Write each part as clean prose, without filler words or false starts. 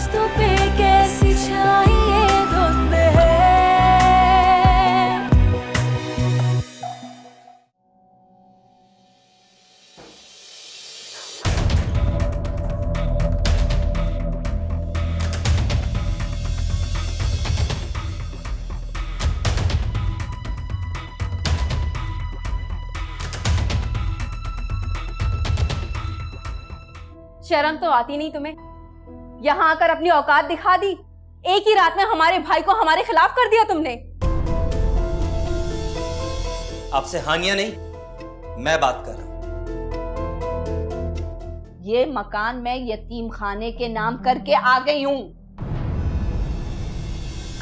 रिश्तों पे कैसी छाई ये धुंध है। शर्म तो आती नहीं तुम्हें? यहाँ आकर अपनी औकात दिखा दी। एक ही रात में हमारे भाई को हमारे खिलाफ कर दिया तुमने। आपसे हानिया नहीं, मैं बात कर रहा हूं। ये मकान मैं यतीम खाने के नाम करके आ गई हूं।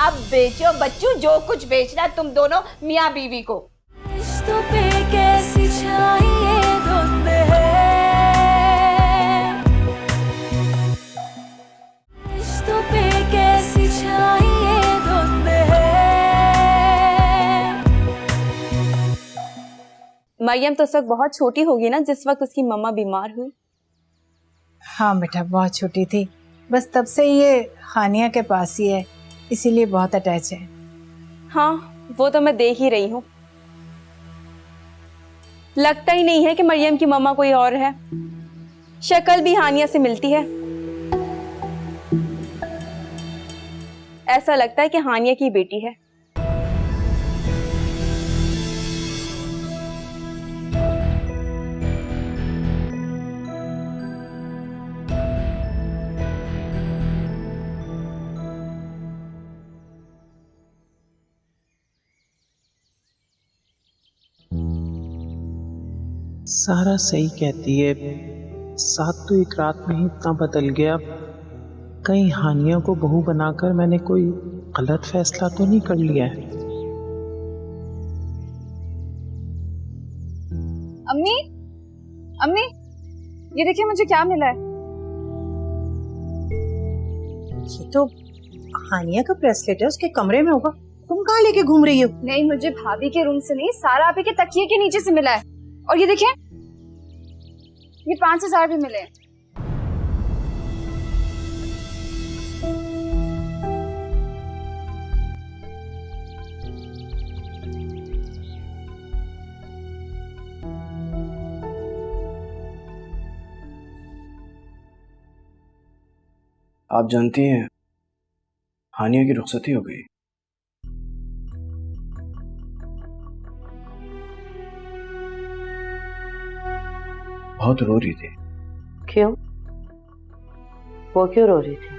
अब बेचो बच्चों जो कुछ बेचना है तुम दोनों मियां बीवी को। रिश्तों पे कैसी छाई ये धुंध है। रिश्तों पे कैसी छाई ये धुंध है। मरियम तो उस वक्त बहुत छोटी होगी ना जिस वक्त उसकी मम्मा बीमार हुई। हाँ बेटा, बहुत छोटी थी, बस तब से ये हानिया के पास ही है, इसीलिए बहुत अटैच है। हाँ, वो तो मैं देख ही रही हूँ। लगता ही नहीं है कि मरियम की मम्मा कोई और है। शक्ल भी हानिया से मिलती है। ऐसा लगता है कि हानिया की बेटी है। सारा सही कहती है, साथ तो एक रात में ही इतना बदल गया। कहीं हानिया को बहू बनाकर मैंने कोई गलत फैसला तो नहीं कर लिया है। अम्मी, अम्मी, ये देखिए मुझे क्या मिला है। ये तो हानिया का ब्रेसलेट है, उसके कमरे में होगा। तुम कहाँ लेके घूम रही हो? नहीं, मुझे भाभी के रूम से नहीं, सारा आपी के तकिए के नीचे से मिला है। और ये देखिए, ये 5,000 भी मिले हैं। आप जानती हैं हानिया की रुखसती हो गई। बहुत रो रही थी। क्यों? वो क्यों रो रही थी?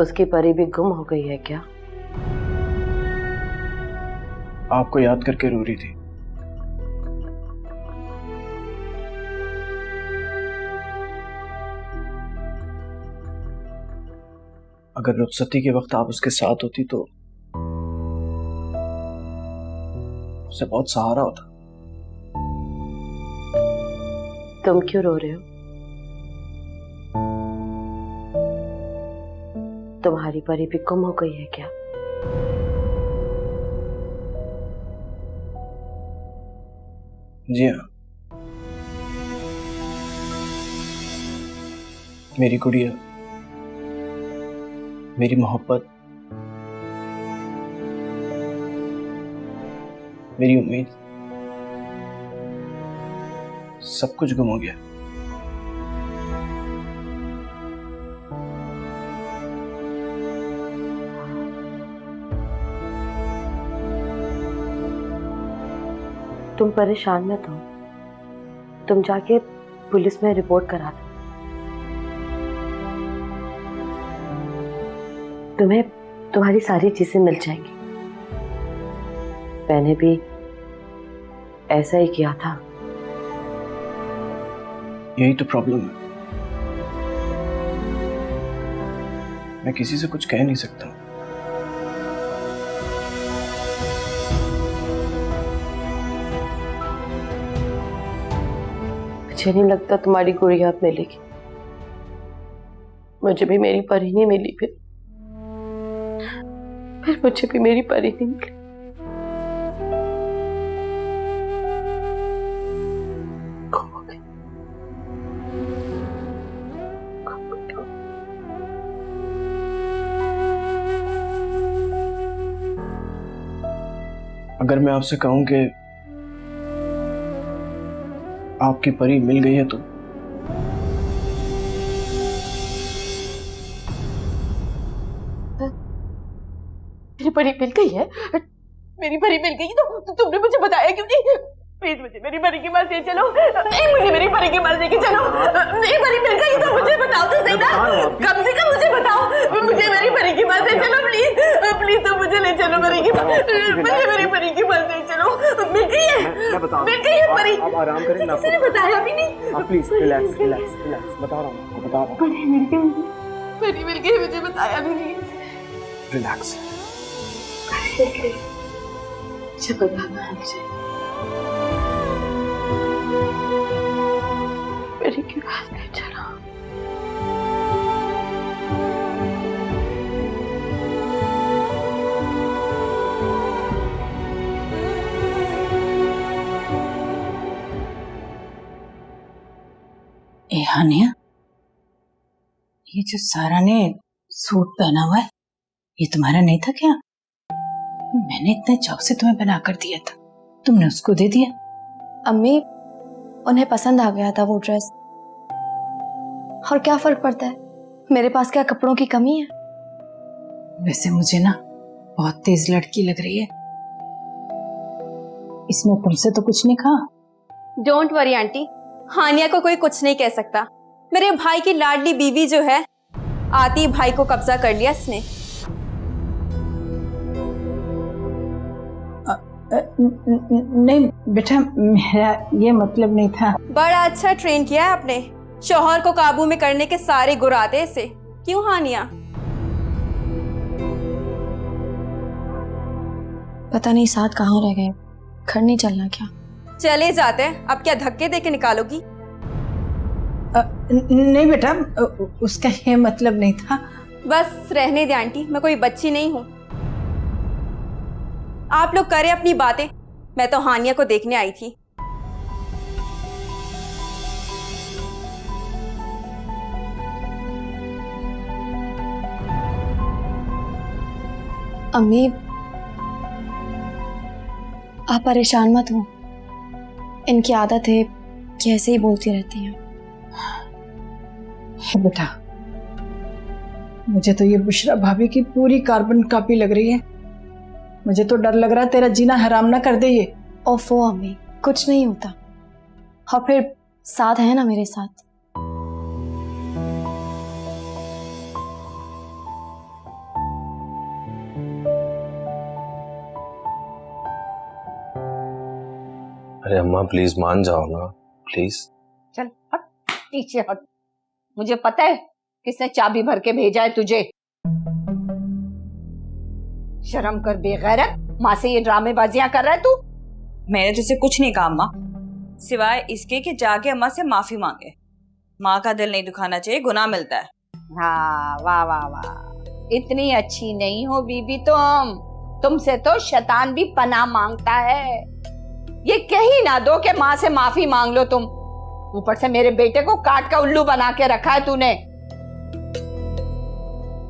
उसकी परी भी गुम हो गई है क्या? आपको याद करके रो रही थी। अगर रुखसती के वक्त आप उसके साथ होती तो उसे बहुत सहारा होता। तुम क्यों रो रहे हो? तुम्हारी परी भी गुम हो गई है क्या? जी हाँ, मेरी गुड़िया, मेरी मोहब्बत, मेरी उम्मीद, सब कुछ गुम हो गया। तुम परेशान मत हो, तुम जाके पुलिस में रिपोर्ट करा दो। तुम्हें तुम्हारी सारी चीजें मिल जाएंगी। मैंने भी ऐसा ही किया था। यही तो प्रॉब्लम है, मैं किसी से कुछ कह नहीं सकता। मुझे नहीं लगता तुम्हारी गुड़िया मिलेगी। मुझे भी मेरी परी नहीं मिली, फिर मुझे भी मेरी परी नहीं मिली। अगर मैं आपसे कहूं कि आपकी परी मिल गई है तो मेरी परी मिल गई है? मेरी परी मिल गई तो तुमने मुझे बताया क्यों नहीं? प्लीज मुझे मेरी परी के पास ले चलो। नहीं, मुझे मेरी परी के पास लेके चलो। मेरी परी मिल गई तो मुझे बताओ तो सही ना, कम से कम मुझे बताओ। मुझे मेरी परी के पास ले चलो प्लीज, प्लीज तो मुझे ले चलो परी के पास। मुझे मेरी परी के पास ले चलो। मिल गई है, मिल गई है परी। आप आराम करें ना, किसी ने बताया भी नहीं। आप प्लीज रिलैक्स रिलैक्स रिलैक्स, बता रहा हूँ आपको, बता रहा हूँ। परी मिल गई, परी मिल गई, मुझे बताया भी नहीं। रिलैक्स। मुझे बताना है मुझे। मेरी क्यों बात नहीं चला? ए हानिया, ये जो सारा ने सूट पहना हुआ है, ये तुम्हारा नहीं था क्या? मैंने इतने चौक से तुम्हें बना कर दिया था, तुमने उसको दे दिया। अम्मी, उन्हें पसंद आ गया था वो ड्रेस। और क्या फर्क पड़ता है, मेरे पास क्या कपड़ों की कमी है? वैसे मुझे ना बहुत तेज लड़की लग रही है, इसमें तुमसे तो कुछ नहीं कहा। डोंट वरी आंटी, हानिया को कोई कुछ नहीं कह सकता। मेरे भाई की लाडली बीवी जो है, आती भाई को कब्जा कर लिया इसने। नहीं बेटा, मेरा ये मतलब नहीं था। बड़ा अच्छा ट्रेन किया है आपने, शौहर को काबू में करने के सारे गुर आते हैं इसे। क्यों हानिया? पता नहीं साथ कहाँ रह गए, घर नहीं चलना क्या? चले जाते हैं, अब क्या धक्के दे के निकालोगी? नहीं बेटा, उसका ये मतलब नहीं था। बस रहने दे आंटी, मैं कोई बच्ची नहीं हूं। आप लोग करें अपनी बातें, मैं तो हानिया को देखने आई थी। अम्मी, आप परेशान मत हो, इनकी आदत है कि ऐसे ही बोलती रहती हैं। बेटा, मुझे तो ये बुशरा भाभी की पूरी कार्बन कॉपी लग रही है। मुझे तो डर लग रहा है तेरा जीना हराम ना कर दे ये। ओफो अम्मी, कुछ नहीं होता। और फिर साथ है ना मेरे साथ। अरे अम्मा प्लीज मान जाओ ना, प्लीज। चल हट, पीछे हट। मुझे पता है किसने चाबी भर के भेजा है तुझे। शर्म कर बेगैरत, माँ से ये ड्रामेबाजियां कर रहा है तू। मैंने तुझसे कुछ नहीं कहा अम्मा, सिवाय इसके कि जाके अम्मा से माफी मांगे। माँ का दिल नहीं दुखाना चाहिए, गुनाह मिलता है। हाँ, वाह वाह वाह, इतनी अच्छी नहीं हो बीबी तुमसे तो शैतान भी पनाह मांगता है। ये कह ही ना दो कि माँ से माफी मांग लो तुम, ऊपर से मेरे बेटे को काट का उल्लू बना के रखा है तूने।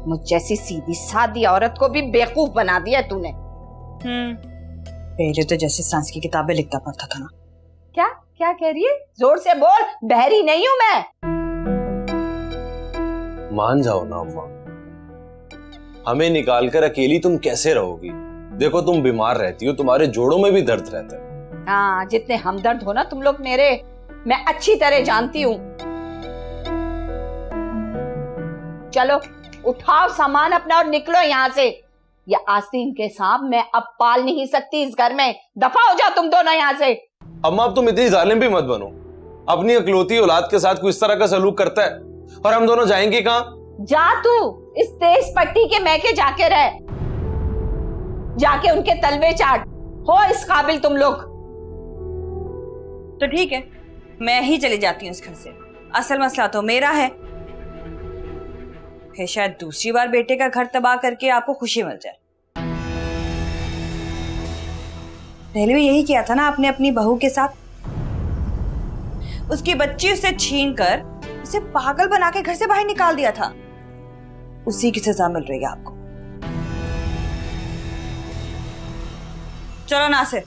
मुझ जैसी सीधी सादी औरत को भी बेवकूफ बना दिया तूने। पहले तो जैसे साइंस की किताबें लिखता पढ़ता था ना। क्या क्या कह रही है? जोर से बोल, बहरी नहीं हूं मैं। मान जाओ ना अम्मा, हमें निकाल कर अकेली तुम कैसे रहोगी? देखो तुम बीमार रहती हो, तुम्हारे जोड़ों में भी दर्द रहता है। हाँ, जितने हमदर्द हो ना तुम लोग मेरे, मैं अच्छी तरह जानती हूँ। चलो उठाओ सामान अपना और निकलो यहाँ से। ये आस्तीन के सांप मैं अब पाल नहीं सकती इस घर में। दफा हो जाओ तुम दोनों यहाँ से। अम्मा अब तुम इतनी जालिम भी मत बनो। अपनी अकलौती औलाद के साथ कोई इस तरह का सलूक करता है, और हम दोनों जाएंगे कहाँ? जा तू इस तेज पट्टी के मैके जाके रह, जाके उनके तलवे चाट। हो इस काबिल तुम लोग। तो ठीक है, मैं ही चली जाती हूँ इस घर से। असल मसला तो मेरा है, फिर शायद दूसरी बार बेटे का घर तबाह करके आपको खुशी मिल जाए। पहले भी यही किया था ना आपने अपनी बहू के साथ। उसकी बच्ची उसे छीन कर उसे पागल बना के घर से बाहर निकाल दिया था। उसी की सजा मिल रही है आपको। चलो ना से।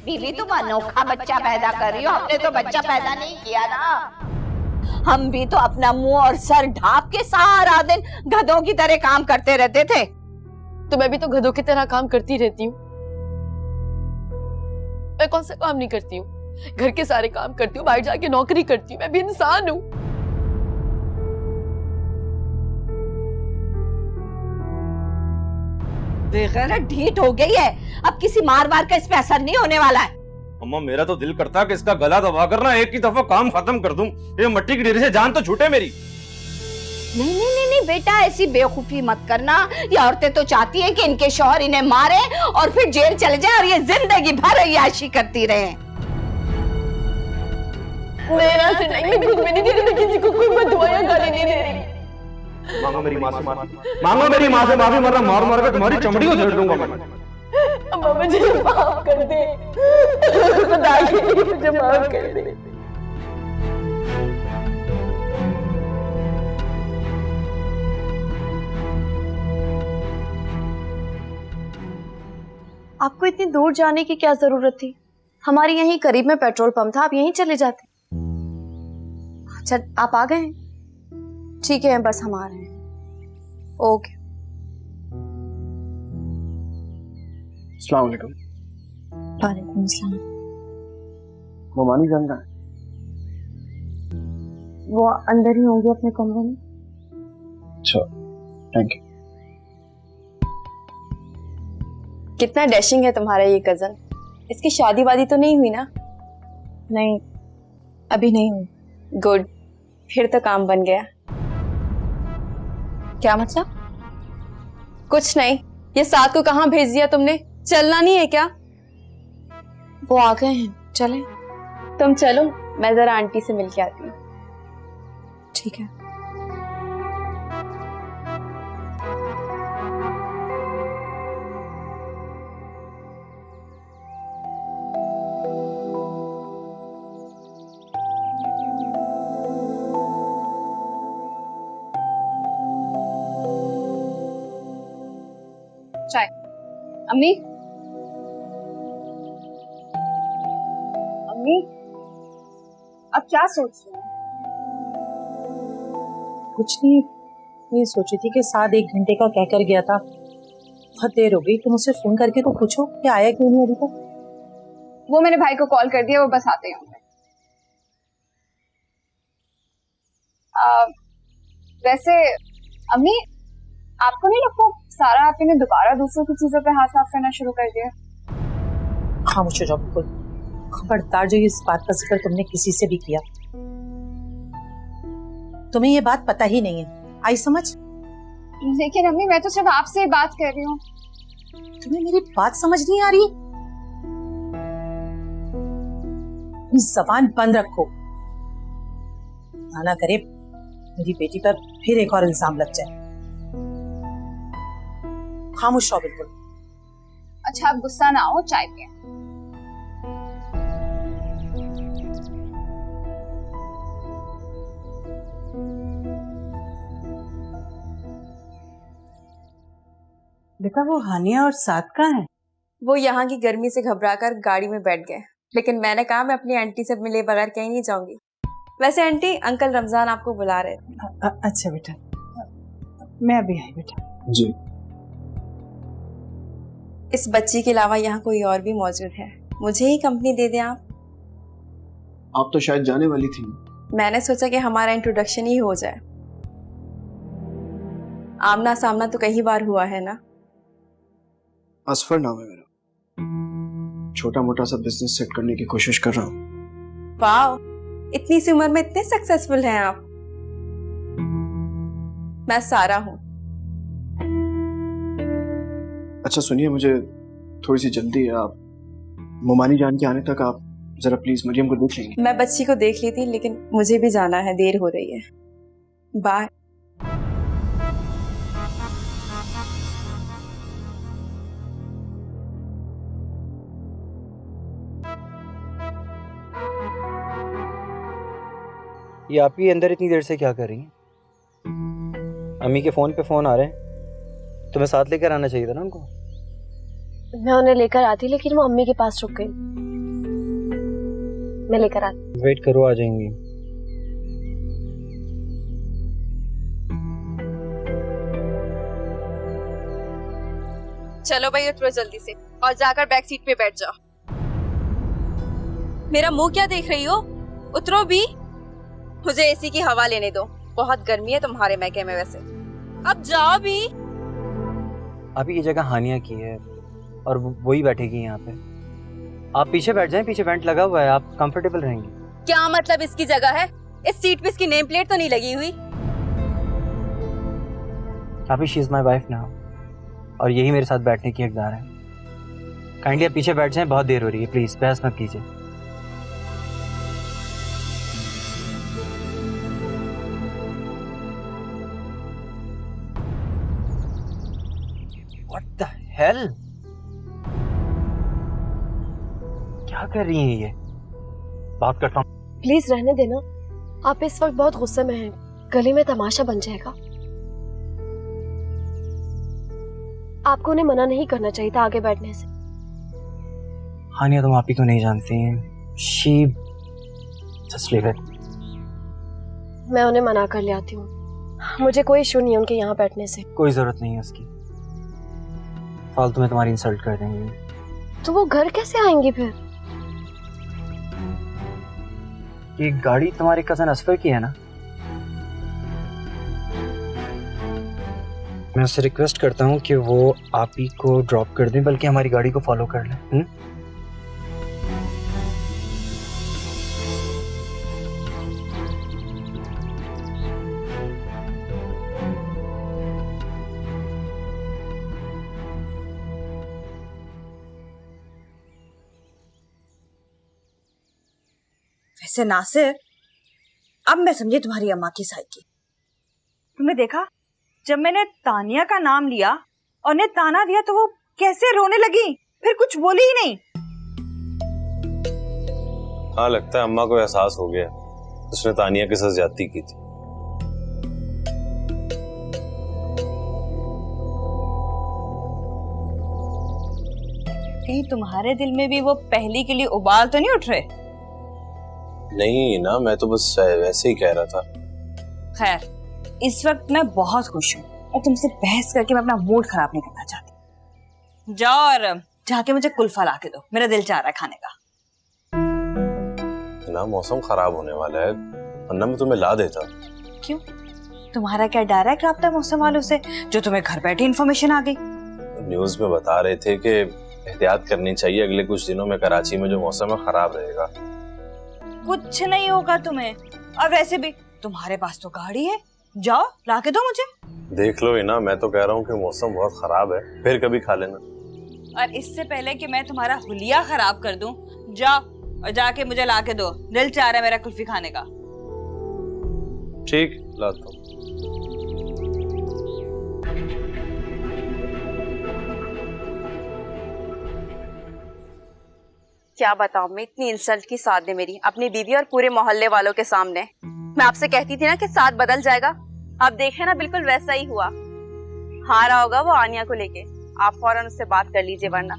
बीवी तुम अनोखा बच्चा पैदा कर रही हो, हमने तो बच्चा पैदा नहीं किया ना। हम भी तो अपना मुंह और सर ढांप के सारा दिन गधों की तरह काम करते रहते थे। तो मैं भी तो गधों की तरह काम करती रहती हूँ। मैं कौन सा काम नहीं करती हूँ? घर के सारे काम करती हूँ, बाहर जाके नौकरी करती हूँ, मैं भी इंसान हूँ। बेगैरत ढीठ हो गई है, अब किसी मार मार का इस पे असर नहीं होने वाला है। अम्मा मेरा तो दिल करता है कि इसका गला दबा कर ना एक ही दफा काम खत्म कर दूं। ये मट्टी की ढेरी से जान तो छूटे मेरी। नहीं नहीं नहीं नहीं बेटा, ऐसी बेवकूफी मत करना। ये औरतें तो चाहती है कि इनके शौहर इन्हें मारे और फिर जेल चले जाए और ये जिंदगी भर अय्याशी करती रहे। मेरा से नहीं, मैं खुद में नहीं दे रही, मैं किसी को कोई बददुआ या गाली नहीं दे रही। मांगो मेरी माँ से माफी, मांगो मेरी माँ से माफी, वरना मार मार कर तुम्हारी चमड़ी को झेड़ दूंगा मैं। अम्मा मुझे माफ कर दे, खुदा के लिए मुझे माफ कर दे। आपको इतनी दूर जाने की क्या जरूरत थी? हमारे यहीं करीब में पेट्रोल पंप था, आप यहीं चले जाते। अच्छा आप आ गए हैं, ठीक है बस हम आ रहे हैं। ओके। अस्सलाम वालेकुम। वालेकुम अस्सलाम। मोमानी जान रहा है? वो अंदर ही होंगे अपने कमरे में। अच्छा थैंक यू। कितना डैशिंग है तुम्हारा ये कजन। इसकी शादी वादी तो नहीं हुई ना? नहीं अभी नहीं हुई। गुड, फिर तो काम बन गया। क्या मतलब? कुछ नहीं, ये साथ को कहाँ भेज दिया तुमने? चलना नहीं है क्या? वो आ गए हैं, चलें? तुम चलो, मैं जरा आंटी से मिल के आती हूँ। ठीक है। चाय। अम्मी, अम्मी, अब क्या सोच रही हो? कुछ नहीं, ये सोची थी कि साथ 1 घंटे का कह कर गया था। बहुत देर हो गई, तुम उसे फोन करके तो पूछो कि आया क्यों नहीं अभी तक। वो मैंने भाई को कॉल कर दिया, वो बस आते ही होंगे। वैसे अम्मी, आपको नहीं लगता सारा आप ने दोबारा दूसरों की चीजों पे हाथ साफ करना शुरू कर दिया? खामोश हो जाओ बिल्कुल। खबरदार जो इस बात का जिक्र तुमने किसी से भी किया। तुम्हें ये बात पता ही नहीं है, आई समझ? लेकिन अम्मी मैं तो सिर्फ आपसे बात कर रही हूँ। तुम्हें मेरी बात समझ नहीं आ रही? जबान बंद रखो, ना करे मेरी बेटी पर फिर एक और इल्जाम लग जाए। खामोश रहो बिल्कुल। अच्छा आप गुस्सा ना हो, चाय पिए। बेटा वो हानिया और साथ कहाँ है? वो यहाँ की गर्मी से घबराकर गाड़ी में बैठ गए, लेकिन मैंने कहा मैं अपनी आंटी से मिले बगैर कहीं नहीं जाऊंगी। वैसे आंटी, अंकल रमजान आपको बुला रहे थे। अच्छा बेटा, मैं अभी आई बेटा। जी। इस बच्ची के अलावा यहाँ कोई और भी मौजूद है, मुझे ही कंपनी दे दें आप। आप तो शायद जाने वाली थी। मैंने सोचा कि हमारा इंट्रोडक्शन ही हो जाए। आमना सामना तो कई बार हुआ है ना। असफर नाम है मेरा, छोटा मोटा सा बिजनेस सेट करने की कोशिश कर रहा हूँ। वाह, इतनी सी उम्र में इतने सक्सेसफुल हैं आप। मैं सारा हूँ। अच्छा सुनिए, मुझे थोड़ी सी जल्दी है। आप मोमानी जान के आने तक आप जरा प्लीज मरियम को देख लेंगे। मैं बच्ची को देख ली थी, लेकिन मुझे भी जाना है, देर हो रही है। बाय। ये आप ही अंदर इतनी देर से क्या कर रही हैं? अम्मी के फ़ोन पे फ़ोन आ रहे हैं, तुम्हें साथ लेकर आना चाहिए था ना उनको। मैं उन्हें लेकर आती लेकिन वो अम्मी के पास रुक गई। मैं लेकर आती। वेट करो, आ जाएंगी। चलो भाई उतरो जल्दी से और जाकर बैक सीट पे बैठ जाओ। मेरा मुंह क्या देख रही हो? उतरो भी। मुझे एसी की हवा लेने दो, बहुत गर्मी है तुम्हारे मैके में वैसे। अब जाओ भी। अभी ये जगह हानिया की है और वही बैठेगी यहाँ पे। आप पीछे बैठ जाएं, पीछे वेंट लगा हुआ है, आप कंफर्टेबल रहेंगी। क्या मतलब इसकी जगह है? इस सीट पे इसकी नेम प्लेट तो नहीं लगी हुई? अभी she is my wife now और यही मेरे साथ बैठने की हकदार है। काइंडली आप पीछे बैठ जाएं, बहुत देर हो रही है, प्लीज बहस मत कीजिए। What the hell? क्या कर रही हैं ये? बात करता हूँ। प्लीज रहने देना, आप इस वक्त बहुत गुस्से में हैं। गली में तमाशा बन जाएगा। आपको उन्हें मना नहीं करना चाहिए था आगे बैठने से। हानिया तुम आप ही को नहीं जानती हैं। She just leave it. मैं उन्हें मना कर ले आती हूँ। मुझे कोई इशू नहीं है उनके यहाँ बैठने से। कोई जरूरत नहीं है उसकी, फालतू में तुम्हारी इंसल्ट कर देंगे। तो वो घर कैसे आएंगी फिर? ये गाड़ी तुम्हारे कजन असफर की है ना? मैं उससे रिक्वेस्ट करता हूँ कि वो आप ही को ड्रॉप कर दें, बल्कि हमारी गाड़ी को फॉलो कर लें। वैसे नासिर, अब मैं समझी तुम्हारी अम्मा की साइकी। तुमने देखा जब मैंने तानिया का नाम लिया और उन्हें ताना दिया तो वो कैसे रोने लगी, फिर कुछ बोली ही नहीं। हाँ, लगता है अम्मा को एहसास हो गया उसने तानिया के साथ ज्यादती की थी। कहीं तुम्हारे दिल में भी वो पहली के लिए उबाल तो नहीं उठ रहे? नहीं ना, मैं तो बस वैसे ही कह रहा था। खैर, इस वक्त मैं बहुत खुश हूँ और तुमसे बहस करके मैं अपना मूड खराब नहीं करना चाहती। जाओ और जाके मुझे कुल्फा ला के दो, मेरा दिल चाह रहा है खाने का। ना मौसम खराब होने वाला है, वरना मैं तुम्हें ला देता। क्यों? तुम्हारा क्या डायरेक्ट राब्ता मौसम वालों से जो तुम्हें घर बैठे इन्फॉर्मेशन आ गई? न्यूज में बता रहे थे कि एहतियात करनी चाहिए, अगले कुछ दिनों में कराची में जो मौसम है खराब रहेगा। कुछ नहीं होगा तुम्हें, और वैसे भी तुम्हारे पास तो गाड़ी है, जाओ ला के दो मुझे। देख लो ही ना, मैं तो कह रहा हूँ कि मौसम बहुत खराब है, फिर कभी खा लेना। और इससे पहले कि मैं तुम्हारा हुलिया खराब कर दूं, जाओ और जाके मुझे ला के दो, दिल चाह रहा है मेरा कुल्फी खाने का। ठीक, लाता हूँ। क्या बताऊं, मैं इतनी इंसल्ट की साथ दे मेरी अपनी बीवी और पूरे मोहल्ले वालों के सामने। मैं आपसे कहती थी ना कि साथ बदल जाएगा, अब देखे ना बिल्कुल वैसा ही हुआ। हारा होगा वो आनिया को लेके, आप फौरन उससे बात कर लीजिए वरना।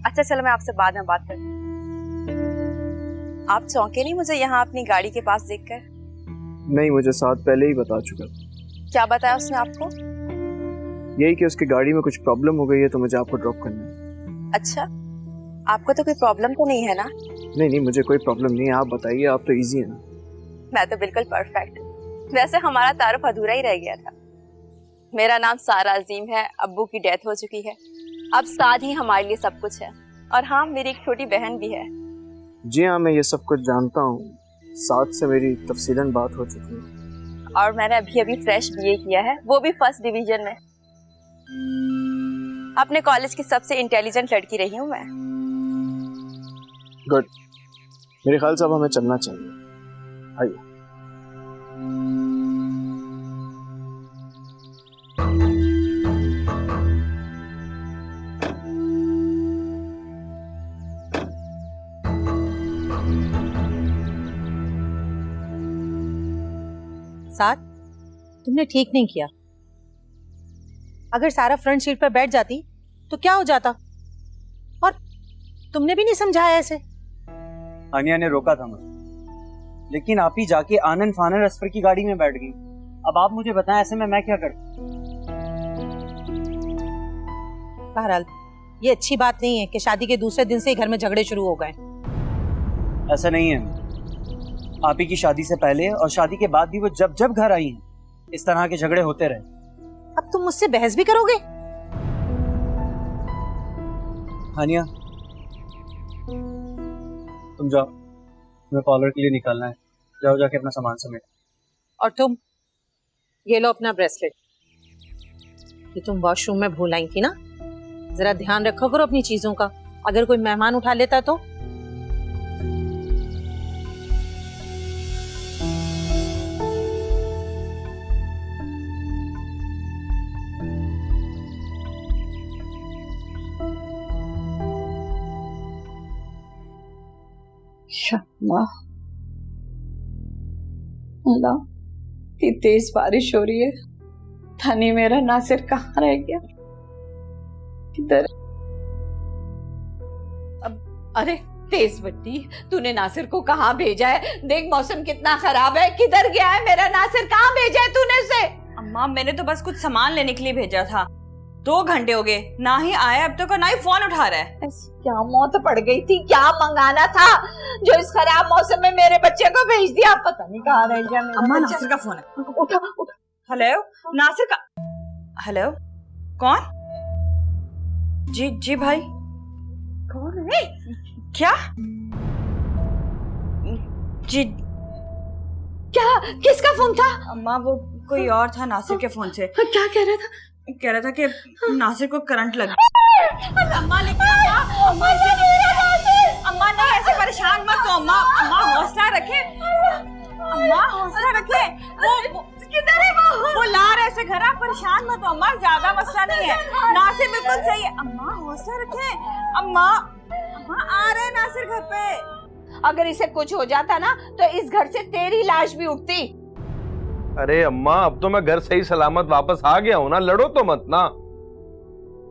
अच्छा चलो, मैं आपसे बाद में बात करती हूँ। आप चौंके नहीं मुझे यहाँ अपनी गाड़ी के पास देखकर? नहीं, मुझे साथ पहले ही बता चुका। क्या बताया उसने आपको? यही कि उसकी गाड़ी में कुछ प्रॉब्लम हो गई है तो मुझे आपको ड्रॉप करना है। अच्छा, आपको तो कोई प्रॉब्लम तो नहीं है ना? नहीं, मुझे कोई प्रॉब्लम नहीं है, आप बताइए, आप तो इजी है ना। मैं तो बिल्कुल परफेक्ट। वैसे हमारा तारुफ अधूरा ही रह गया था। मेरा नाम सारा अजीम है, अब्बू की डेथ हो चुकी है, अब साथ ही हमारे लिए सब कुछ है। और हाँ, मेरी एक छोटी बहन भी है। जी हाँ, मैं ये सब कुछ जानता हूँ, साथ से मेरी तफसीलन बात हो चुकी है। और मैंने अभी अभी फ्रेश बीए किया है, वो भी फर्स्ट डिवीजन में। अपने कॉलेज की सबसे इंटेलिजेंट लड़की रही हूँ मैं। गुड, मेरे ख्याल से अब हमें चलना चाहिए। आइए। साथ तुमने ठीक नहीं किया। अगर सारा फ्रंट सीट पर बैठ जाती तो क्या हो जाता, और तुमने भी नहीं समझाया ऐसे। हानिया ने रोका था मुझे, लेकिन आप ही जाके आनन फानन असफर की गाड़ी में बैठ गई। अब आप मुझे बताएं ऐसे में मैं क्या करूं? बहरहाल ये अच्छी बात नहीं है कि शादी के दूसरे दिन से ही घर में झगड़े शुरू हो गए। ऐसा नहीं है, आप ही की शादी से पहले और शादी के बाद भी वो जब जब घर आई हैं, इस तरह के झगड़े होते रहे। अब तुम मुझसे बहस भी करोगे? हानिया तुम जाओ, तुम्हें पार्लर के लिए निकलना है, जाओ जाके अपना सामान समेट। और तुम ये लो अपना ब्रेसलेट, ये तुम वॉशरूम में भूल आई थी ना, जरा ध्यान रखो करो अपनी चीजों का, अगर कोई मेहमान उठा लेता तो। अल्लाह अल्लाह, इतनी तेज बारिश हो रही है, थानी मेरा नासिर कहाँ रह गया, किधर? अरे तेज बत्ती, तूने नासिर को कहाँ भेजा है? देख मौसम कितना खराब है, किधर गया है मेरा नासिर? कहाँ भेजा है तूने उसे? अम्मा मैंने तो बस कुछ सामान लेने के लिए भेजा था, 2 घंटे हो गए, ना ही आया अब तक और ना ही फोन उठा रहा है। क्या मौत पड़ गई थी? क्या मंगाना था जो इस खराब मौसम में मेरे बच्चे को भेज दिया? पता नहीं कहाँ रह गया मेरा अम्मा बच्चा। नासिर का फोन है, उठा उठा। हेलो नासिर का, हेलो कौन? जी जी भाई। कौन है? क्या? जी क्या? किसका फोन था? अम्मा वो कोई और था नासिर के फोन से। क्या कह रहा था? कह रहा था कि नासिर को करंट लग गया। अम्मा लेकिन अम्मा नहीं ऐसे परेशान मत हो अम्मा, अम्मा हौसला रखे, अम्मा हौसला रखे। वो किधर है? वो ला रहे ऐसे घर, आप परेशान मत हो अम्मा, ज्यादा मसला नहीं है, नासिर बिल्कुल सही है। अम्मा हौसला रखे, अम्मा अम्मा आ रहे नासिर घर पे। अगर इसे कुछ हो जाता ना तो इस घर से तेरी लाश भी उठती। अरे अम्मा अब तो मैं घर सही सलामत वापस आ गया हूँ ना, लड़ो तो मत ना।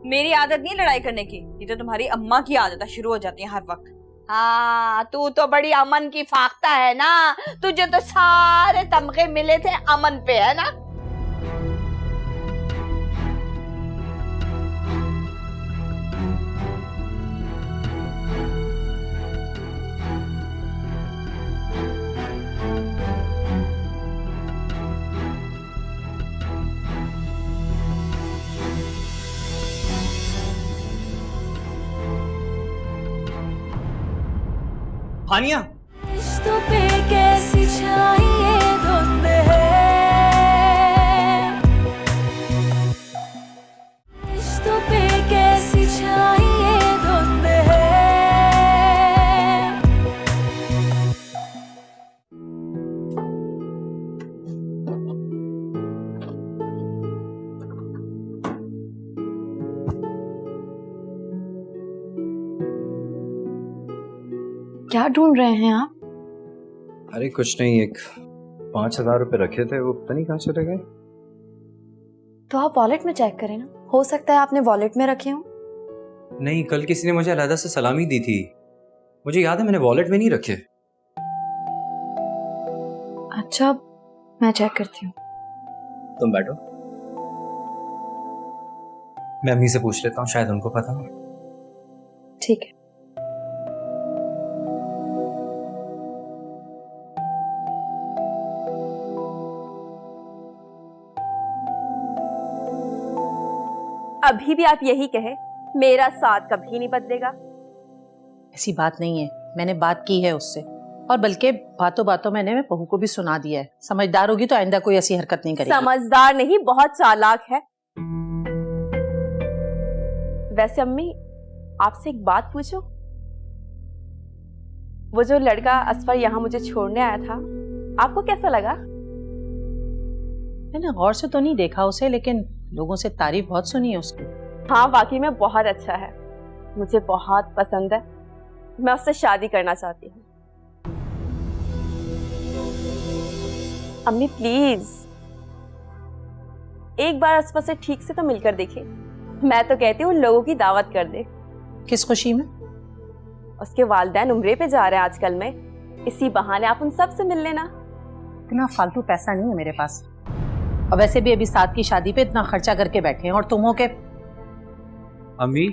मेरी आदत नहीं लड़ाई करने की, ये तो तुम्हारी अम्मा की आदत है, शुरू हो जाती है हर वक्त। हाँ तू तो बड़ी अमन की फाख्ता है ना, तुझे तो सारे तमगे मिले थे अमन पे, है ना? हानिया रिश्तों पे कैसी छाई धुंध है, रिश्तों पे कैसी छाई धुंध है। क्या ढूंढ रहे हैं आप? अरे कुछ नहीं, एक 5,000 रुपए रखे थे, वो पता नहीं कहाँ चले गए। तो आप वॉलेट में चेक करें ना, हो सकता है आपने वॉलेट में रखे हो। नहीं, कल किसी ने मुझे अलहदा से सलामी दी थी, मुझे याद है मैंने वॉलेट में नहीं रखे। अच्छा मैं चेक करती हूँ। तुम बैठो, मैं अम्मी से पूछ लेता हूँ, शायद उनको पता हो। ठीक है। अभी भी आप यही कहे, मेरा साथ कभी नहीं बदलेगा। ऐसी बात नहीं है, मैंने बात की है उससे, और बल्कि बातों बातों मैंने बहू को भी सुना दिया है। समझदार होगी तो आइंदा कोई ऐसी हरकत नहीं करेगी। समझदार नहीं, बहुत चालाक है। वैसे अम्मी आपसे एक बात पूछो, वो जो लड़का असफर यहाँ मुझे छोड़ने आया था, आपको कैसा लगा? मैंने गौर से तो नहीं देखा उसे, लेकिन लोगों से तारीफ बहुत सुनी है उसकी। हाँ वाकई में बहुत अच्छा है, मुझे बहुत पसंद है, मैं उससे शादी करना चाहती हूँ। अम्मी प्लीज, एक बार अस्फा से ठीक से तो मिलकर देखे। मैं तो कहती हूँ उन लोगों की दावत कर दे। किस खुशी में? उसके वालिदैन उम्रे पे जा रहे हैं आजकल में, इसी बहाने आप उन सब से मिल लेना। इतना फालतू पैसा नहीं है मेरे पास, और वैसे भी अभी साथ की शादी पे इतना खर्चा करके बैठे हैं, और तुम हो के। अम्मी,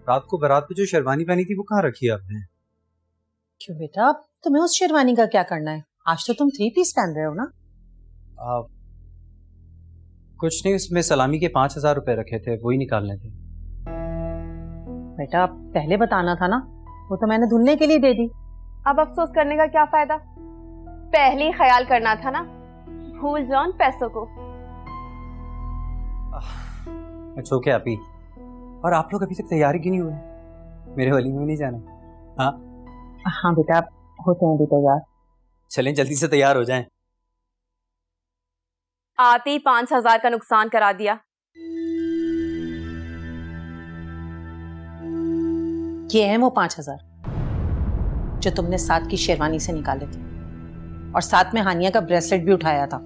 रात को बारात पे जो शेरवानी पहनी थी वो कहाँ रखी है आपने? क्यों बेटा, तुम्हें उस शेरवानी का क्या करना है? आज तो तुम 3 पीस पहन रहे हो ना। कुछ नहीं, उसमें सलामी के 5,000 रुपए रखे थे, वही निकालने थे। बेटा पहले बताना था ना, वो तो मैंने धुलने के लिए दे दी। अब अफसोस करने का क्या फायदा, पहले ही ख्याल करना था ना। भूल जाओ उन पैसों को। इट्स ओके आपी। और आप लोग अभी तक तैयारी क्यों नहीं हुए? मेरे वलीमे में नहीं जाना? हाँ बेटा, होते हैं अभी तैयार। चलें जल्दी से तैयार हो जाएं। आते ही 5,000 का नुकसान करा दिया। ये हैं वो 5,000 जो तुमने साथ की शेरवानी से निकाले थे, और साथ में हानिया का ब्रेसलेट भी उठाया था।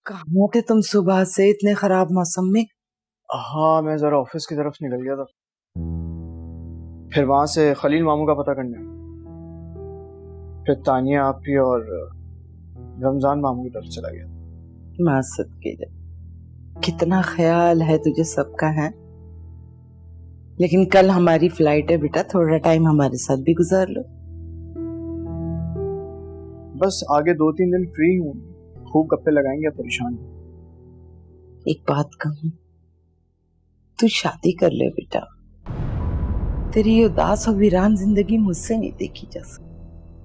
कहाँ थे तुम सुबह से इतने खराब मौसम में? हाँ, मैं जरा ऑफिस की तरफ निकल गया था, फिर वहां से खलील मामू का पता करने, फिर तानिया आपी और रमजान मामू की तरफ चला गया। माँ सदके जा, कितना ख्याल है तुझे सबका है। लेकिन कल हमारी फ्लाइट है बेटा, थोड़ा टाइम हमारे साथ भी गुजार लो। बस आगे 2-3 दिन फ्री हूँ, खूब गप्पे लगाएंगे, परेशान। एक बात कहूँ, तू शादी कर ले बेटा, तेरी ये उदास और वीरान जिंदगी मुझसे नहीं देखी जा सकती।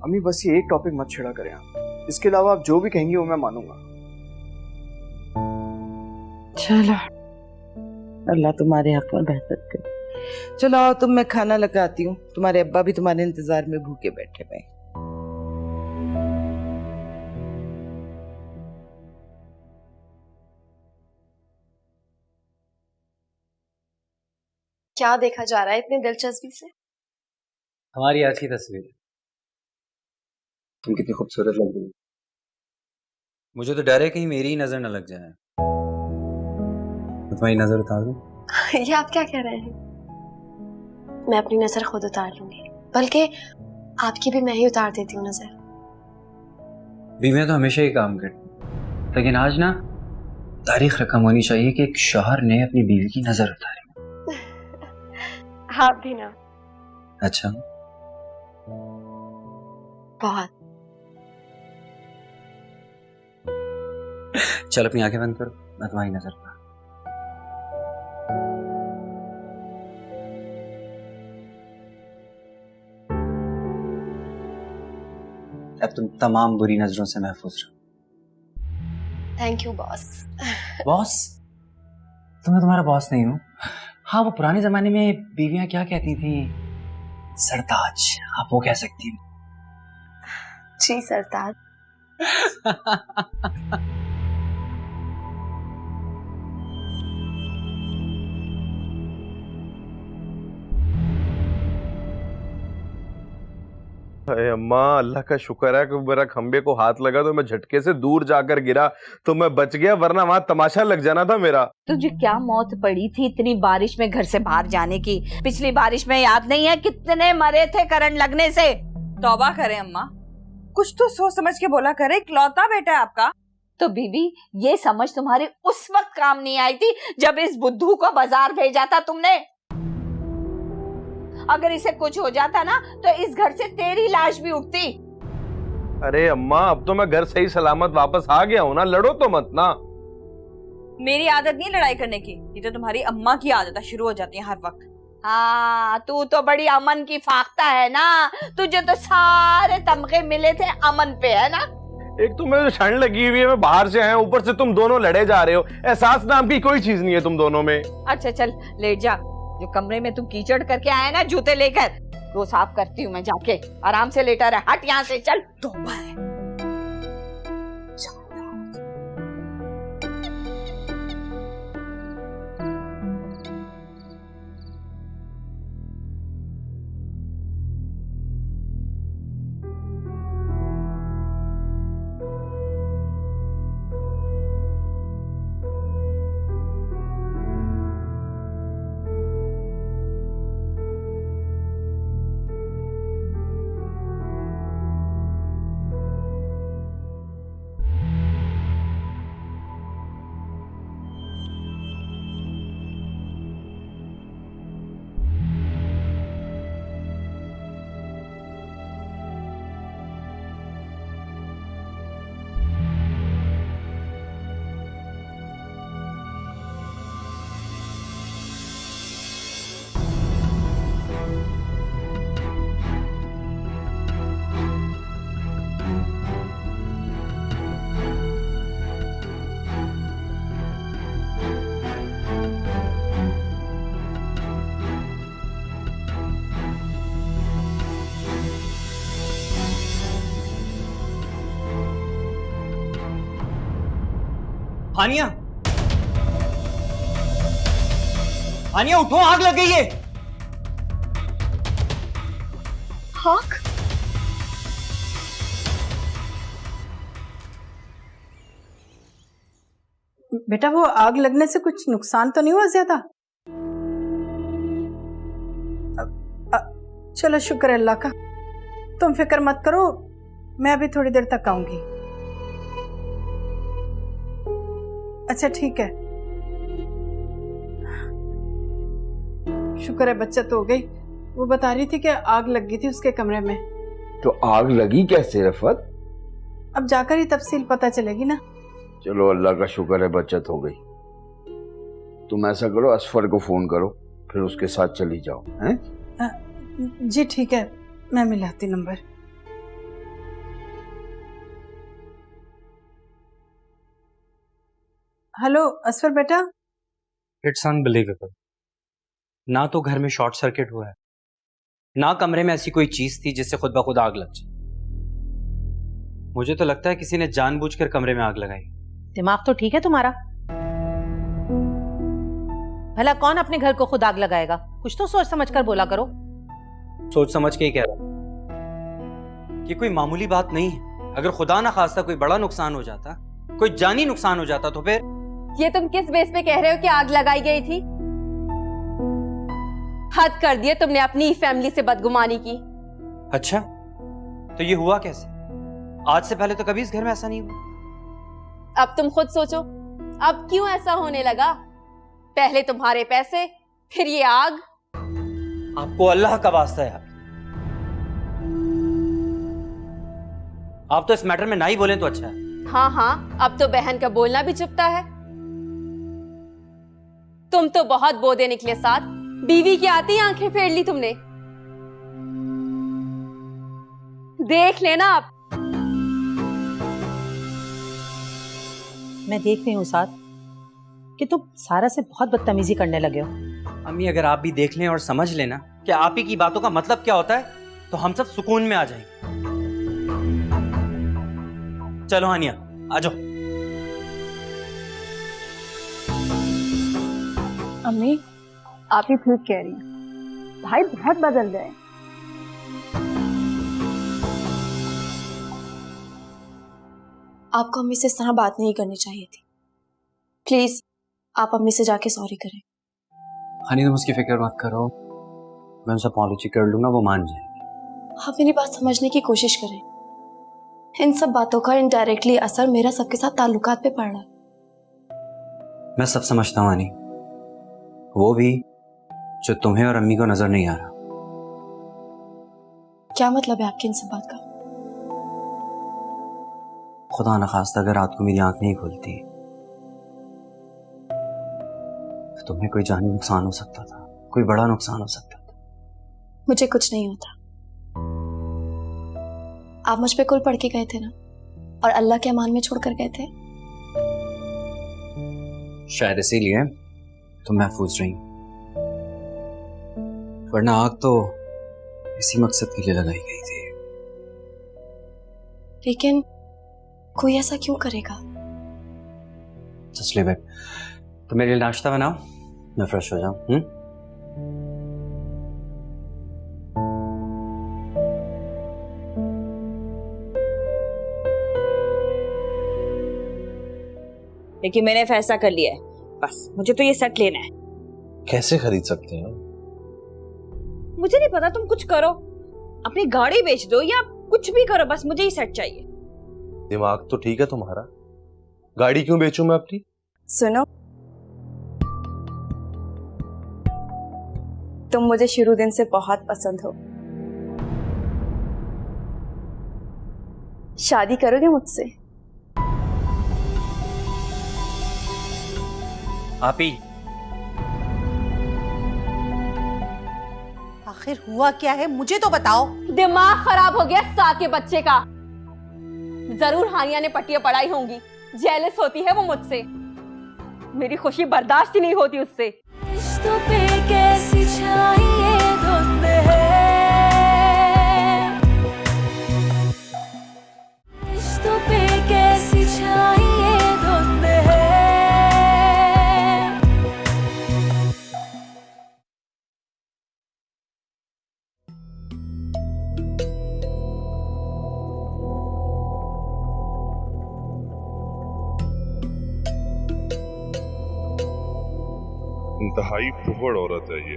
अम्मी बस ये एक टॉपिक मत छेड़ा करें आप, इसके अलावा आप जो भी कहेंगी वो मैं मानूंगा। चलो, अल्लाह तुम्हारे हक में बेहतर करे। चलो आओ तुम, मैं खाना लगाती हूँ, तुम्हारे अब्बा भी तुम्हारे इंतजार में भूखे बैठे हुए। क्या देखा जा रहा है इतनी दिलचस्पी से? हमारी आज की तस्वीर। तुम कितनी खूबसूरत लग रही हो। मुझे तो डर है कहीं मेरी ही नजर न लग जाए। तुम्हारी नजर उतार दूं? ये आप क्या कह रहे हैं? मैं अपनी नजर खुद उतार लूंगी, बल्कि आपकी भी मैं ही उतार देती हूँ नजर। बीवियां तो हमेशा ही काम करती, लेकिन आज ना तारीख रकम होनी चाहिए कि एक शौहर ने अपनी बीवी की नजर उतारी। आप भी ना। अच्छा, बहुत। चल अपनी आंखें बंद करो, मैं तुम्हारी नजर उतार। अब तुम तमाम बुरी नजरों से महफूज रहो। Thank you boss. बॉस? तो मैं तुम्हारा बॉस नहीं हूँ। हाँ, वो पुराने जमाने में बीवियां क्या कहती थी, सरताज, आप वो कह सकती हो। जी सरताज। अरे अम्मा, अल्लाह का शुक्र है कि मेरा खंबे को हाथ लगा तो मैं झटके से दूर जाकर गिरा तो मैं बच गया, वरना वहां तमाशा लग जाना था मेरा। तुझे क्या मौत पड़ी थी इतनी बारिश में घर से बाहर जाने की? पिछली बारिश में याद नहीं है कितने मरे थे करंट लगने से? तौबा करें अम्मा, कुछ तो सोच समझ के बोला करे, इकलौता बेटा है आपका। तो बीबी, ये समझ तुम्हारी उस वक्त काम नहीं आई थी जब इस बुद्धू को बाजार भेजा था तुमने। अगर इसे कुछ हो जाता ना तो इस घर से तेरी लाश भी उठती। अरे अम्मा, अब तो मैं घर सही सलामत वापस आ गया हूँ ना, लड़ो तो मत ना। मेरी आदत नहीं लड़ाई करने की, ये तो तुम्हारी अम्मा की आदत है, शुरू हो जाती है हर वक्त। हाँ, तू तो बड़ी अमन की फाख्ता है ना, तुझे तो सारे तमगे मिले थे अमन पे, है ना? एक तो मुझे ठंड लगी हुई है, मैं बाहर से आया, ऊपर से तुम दोनों लड़े जा रहे हो। एहसास नाम की कोई चीज नहीं है तुम दोनों में। अच्छा चल लेट जा, जो कमरे में तुम कीचड़ करके आया ना जूते लेकर, वो साफ करती हूँ मैं जाके। आराम से लेटा रहा, हट यहाँ से, चल। तौबा है। हानिया, हानिया उठो, आग लग गई है। आग? बेटा वो आग लगने से कुछ नुकसान तो नहीं हुआ ज्यादा? चलो शुक्र है अल्लाह का, तुम फिक्र मत करो, मैं अभी थोड़ी देर तक आऊंगी। अच्छा ठीक है, शुक्र है बचत हो गई। वो बता रही थी कि आग लग गई थी उसके कमरे में। तो आग लगी कैसे रफत? अब जाकर ही तफसील पता चलेगी ना। चलो अल्लाह का शुक्र है बचत हो गई। तुम ऐसा करो, असफर को फोन करो, फिर उसके साथ चली जाओ। हैं? जी ठीक है, मैं मिलाती नंबर। हेलो असफर बेटा। इट्स अनबिलीवेबल, ना तो घर में शॉर्ट सर्किट हुआ है, ना कमरे में ऐसी कोई चीज थी जिससे खुद ब खुद आग लग जाए। मुझे तो लगता है किसी ने जानबूझकर कमरे में आग लगाई। दिमाग तो ठीक है तुम्हारा? भला कौन अपने घर को खुद आग लगाएगा? कुछ तो सोच समझ कर बोला करो। सोच समझ के ही कह रहा हूं। ये कोई मामूली बात नहीं है। अगर खुदा ना खास्ता कोई बड़ा नुकसान हो जाता, कोई जानी नुकसान हो जाता, तो फिर ये तुम किस बेस पे कह रहे हो कि आग लगाई गई थी? हद कर दिए तुमने अपनी ही फैमिली से बदगुमानी की। अच्छा, तो ये हुआ कैसे? आज से पहले तो कभी इस घर में ऐसा नहीं हुआ। अब तुम खुद सोचो, अब क्यों ऐसा होने लगा? पहले तुम्हारे पैसे, फिर ये आग। आपको अल्लाह का वास्ता है, आप तो इस मैटर में ना ही बोलें तो अच्छा है। हाँ हाँ, अब तो बहन का बोलना भी चुपता है। तुम तो बहुत बोदे निकले साथ, बीवी की आती आंखें फेर ली तुमने। देख लेना आप। मैं देख रही हूँ साथ कि तुम सारा से बहुत बदतमीजी करने लगे हो। अम्मी अगर आप भी देख लें और समझ लेना कि आप ही की बातों का मतलब क्या होता है, तो हम सब सुकून में आ जाएंगे। चलो हानिया आ जाओ। अम्मी आप ही ठीक कह रही हैं, भाई बहुत बदल गए। आपको अम्मी से इस तरह बात नहीं करनी चाहिए थी। प्लीज आप अम्मी से जाके सॉरी करें। हनी तुम उसकी फिक्र मत करो, मैं उनसे अपॉलॉजी कर लूंगा, वो मान जाएगी। आप मेरी बात समझने की कोशिश करें। इन सब बातों का इनडायरेक्टली असर मेरा सबके साथ ताल्लुकात पे पड़ रहा है। मैं सब समझता हूँ हनी, वो भी जो तुम्हें और अम्मी को नजर नहीं आ रहा। क्या मतलब है आपकी इन सब बात का? खुदा न खास्ता अगर रात को मेरी आंख नहीं खुलती तो तुम्हें कोई जानी नुकसान हो सकता था, कोई बड़ा नुकसान हो सकता था। मुझे कुछ नहीं होता। आप मुझ पे कुल पढ़ के गए थे ना, और अल्लाह के अमान में छोड़कर गए थे। शायद इसीलिए तुम महफूज रही, वरना आग तो इसी मकसद के लिए लगाई गई थी। लेकिन कोई ऐसा क्यों करेगा? तस्लीम, तो मेरे लिए नाश्ता बनाओ, मैं फ्रेश हो जाऊं। लेकिन मैंने फैसला कर लिया है, बस मुझे तो ये सेट लेना है। कैसे खरीद सकते हैं? मुझे नहीं पता, तुम कुछ करो, अपनी गाड़ी बेच दो या कुछ भी करो, बस मुझे ही सेट चाहिए। दिमाग तो ठीक है तुम्हारा, गाड़ी क्यों बेचूं मैं अपनी? सुनो, तुम मुझे शुरू दिन से बहुत पसंद हो। शादी करोगे मुझसे? आप ही। आखिर हुआ क्या है, मुझे तो बताओ। दिमाग खराब हो गया साथ के बच्चे का। जरूर हानिया ने पट्टियां पढ़ाई होंगी, जेलस होती है वो मुझसे, मेरी खुशी बर्दाश्त ही नहीं होती उससे। रिश्तों पे कैसी छाई धुंध है, रिश्तों पे कैसी छाई धुंध है। इंतहाई फुहड़ औरत है ये।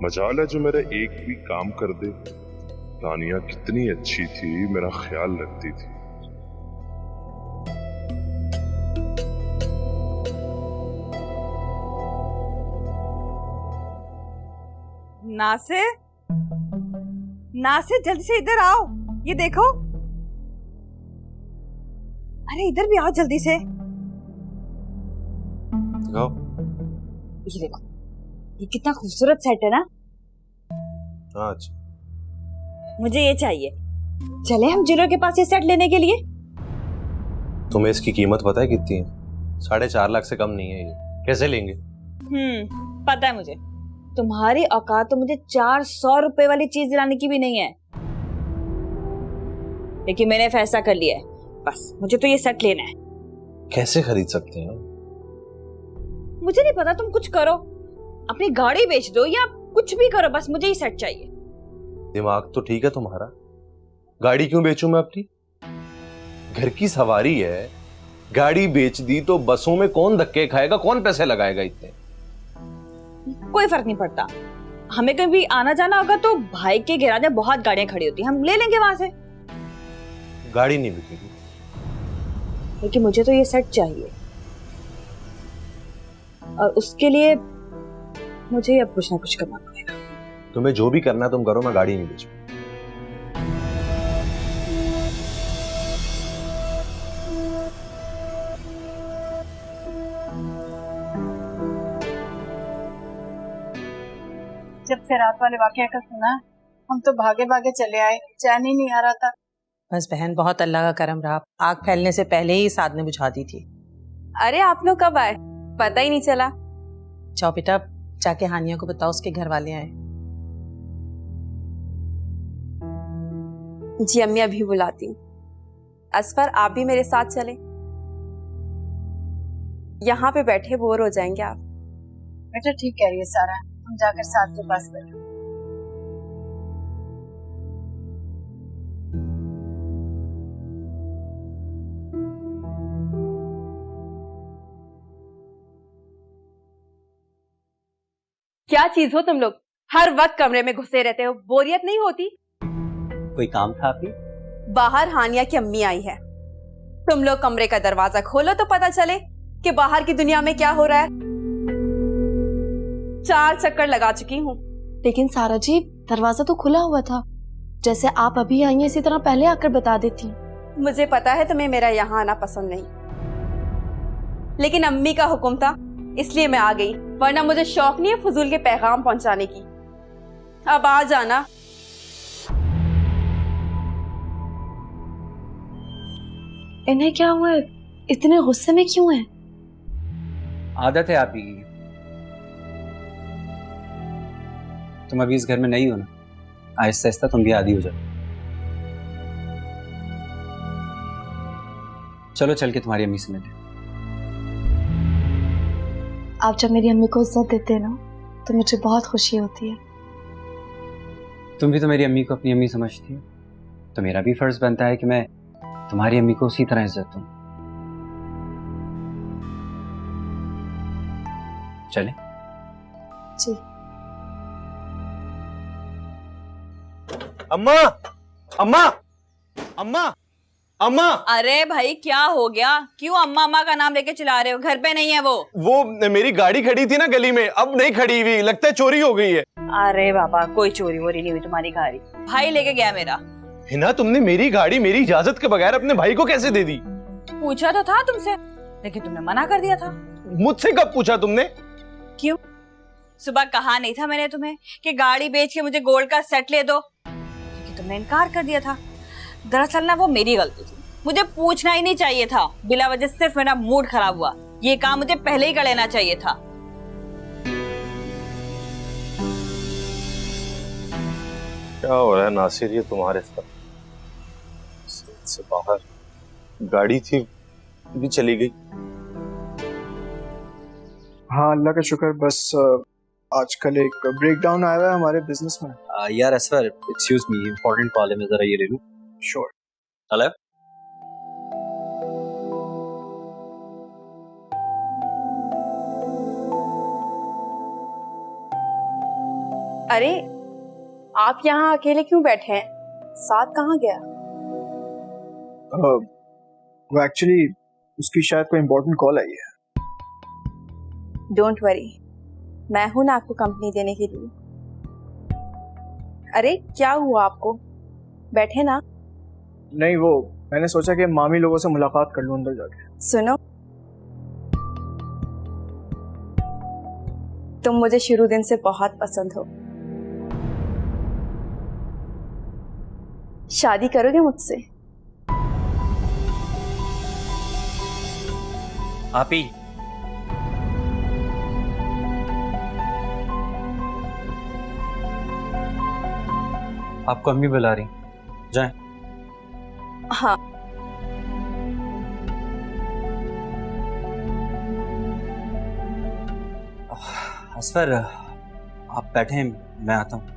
मजाल है जो मेरा एक भी काम कर दे। तानिया कितनी अच्छी थी, मेरा ख्याल रखती थी। नासिर, नासिर जल्दी से इधर आओ, ये देखो। अरे इधर भी आओ जल्दी से। दिखाओ। ये देखो, ये कितना खूबसूरत सेट है ना। अच्छा, मुझे ये चाहिए। चले हम ज्वेलर के पास ये सेट लेने के लिए। तुम्हें इसकी कीमत पता है कितनी है? 4.5 लाख से कम नहीं है ये। कैसे लेंगे? पता है मुझे। तुम्हारी औकात तो मुझे 400 रुपए वाली चीज दिलाने की भी नहीं है, लेकिन मैंने फैसला कर लिया है, बस मुझे तो ये सेट लेना है। कैसे खरीद सकते हैं? मुझे नहीं पता, तुम कुछ करो, अपनी गाड़ी बेच दो या कुछ भी करो, बस मुझे ये सेट चाहिए। दिमाग तो ठीक है तुम्हारा, गाड़ी क्यों बेचूं मैं अपनी? घर की सवारी है, गाड़ी बेच दी तो बसों में कौन धक्के खाएगा, कौन पैसे लगाएगा इतने? कोई फर्क नहीं पड़ता, हमें कभी आना जाना होगा तो भाई के गैराज में बहुत गाड़ियां खड़ी होती हैं, हम ले लेंगे वहां से। गाड़ी नहीं बिकेगी। लेकिन मुझे तो ये सेट चाहिए, और उसके लिए मुझे अब कुछ ना कुछ करना पड़ेगा। तुम्हें जो भी करना है तुम करो, मैं गाड़ी नहीं बेचूं। जब से रात वाले वाकया का सुना, हम तो भागे भागे चले आए, चैन ही नहीं आ रहा था। बस बहन, बहुत अल्लाह का करम रहा, आग फैलने से पहले ही साद ने बुझा दी थी। अरे आप लोग कब आए, पता ही नहीं चला। जाओ बेटा, जाके हानिया को बताओ उसके घर वाले आए। जी अम्मी, अभी बुलाती हूँ। असफर, आप भी मेरे साथ चले, यहाँ पे बैठे बोर हो जाएंगे आप। बेटा ठीक कह रही है सारा, हम जाकर साथ के पास बैठो। क्या चीज हो तुम लोग, हर वक्त कमरे में घुसे रहते हो, बोरियत नहीं होती? कोई काम था आपकी? बाहर हानिया की अम्मी आई है, तुम लोग कमरे का दरवाजा खोलो तो पता चले कि बाहर की दुनिया में क्या हो रहा है। 4 चक्कर लगा चुकी हूँ। लेकिन सारा जी, दरवाजा तो खुला हुआ था, जैसे आप अभी आई हैं इसी तरह पहले आकर बता देती। मुझे पता है तुम्हें मेरा यहाँ आना पसंद नहीं, लेकिन अम्मी का हुक्म था इसलिए मैं आ गई, वरना मुझे शौक नहीं है फजूल के पैगाम पहुंचाने की। अब आ जाना। इन्हें क्या हुआ है, इतने गुस्से में क्यों हैं? आदत है आप ही की। तुम अभी इस घर में नहीं हो ना, आहिस्ता आहिस्ता तुम भी आदी हो जाओ। चलो चल के तुम्हारी अम्मी से मिले। आप जब मेरी अम्मी को इज्जत देते हैं ना, तो मुझे बहुत खुशी होती है। तुम भी तो मेरी अम्मी को अपनी अम्मी समझती हो, तो मेरा भी फर्ज बनता है कि मैं तुम्हारी अम्मी को उसी तरह इज्जत दूं। चले? जी। अम्मा, अम्मा, अम्मा, अम्मा। अरे भाई क्या हो गया, क्यों अम्मा अम्मा का नाम लेके चिल्ला रहे हो? घर पे नहीं है वो मेरी गाड़ी खड़ी थी ना गली में, अब नहीं खड़ी हुई, लगता है चोरी हो गई है। अरे बाबा, कोई चोरी वोरी नहीं हुई तुम्हारी गाड़ी, भाई लेके गया मेरा। हिना, तुमने मेरी गाड़ी मेरी इजाजत के बगैर अपने भाई को कैसे दे दी? पूछा तो था तुमसे, लेकिन तुमने मना कर दिया था। मुझसे कब पूछा तुमने? क्यों? सुबह कहा नहीं था मैंने तुम्हें कि गाड़ी बेच के मुझे गोल्ड का सेट ले दो? लेकिन तुमने इनकार कर दिया था। दरअसल ना वो मेरी गलती थी, मुझे पूछना ही नहीं चाहिए था, बिला वजह सिर्फ मेरा मूड खराब हुआ। ये काम मुझे पहले ही कर लेना चाहिए था। क्या हो रहा है नासिर ये तुम्हारे साथ? से बाहर गाड़ी थी भी चली गई। हाँ अल्लाह का शुक्र, बस आजकल एक ब्रेकडाउन आया हुआ है हमारे बिजनेस में। यार Asfar, excuse me, important call है, मैं जरा ये ले लूं। श्योर। हेलो। अरे आप यहाँ अकेले क्यों बैठे हैं? साथ कहाँ गया? वो एक्चुअली उसकी शायद कोई इम्पोर्टेंट कॉल आई है। डोंट वरी, मैं हूं ना आपको कंपनी देने के लिए। अरे क्या हुआ आपको? बैठे ना। नहीं, वो मैंने सोचा कि मामी लोगों से मुलाकात कर लूं अंदर जाके। सुनो, तुम मुझे शुरू दिन से बहुत पसंद हो। शादी करोगे मुझसे? आप ही आपको अम्मी बुला रही, जाएं। हाँ। असफर, आप बैठे, मैं आता हूं।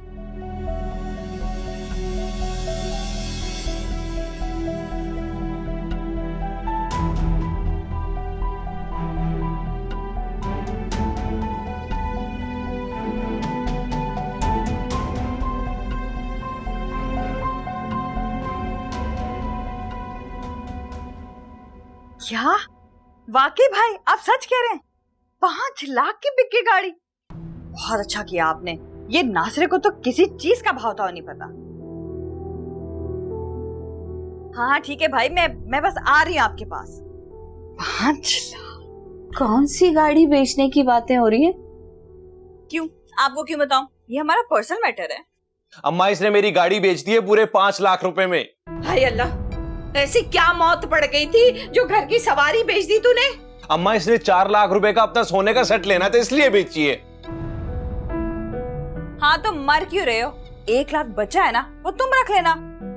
क्या वाकई भाई आप सच कह रहे हैं? 5 लाख की बिक्की गाड़ी? बहुत अच्छा किया आपने। ये नासरे को तो किसी चीज का भाव तो नहीं पता। हाँ ठीक है भाई, मैं बस आ रही हूँ आपके पास। 5 लाख? कौन सी गाड़ी बेचने की बातें हो रही है? क्यों, आपको क्यों बताऊं? ये हमारा पर्सनल मैटर है। अम्मा, इसने मेरी गाड़ी बेच दी है पूरे 5 लाख रुपए में। हाय अल्लाह, ऐसी क्या मौत पड़ गई थी जो घर की सवारी बेच दी तूने? अम्मा, इसने 4 लाख रुपए का अपना सोने का सेट लेना था, इसलिए बेची है। हाँ तो मर क्यों रहे हो? 1 लाख बचा है ना, वो तुम रख लेना।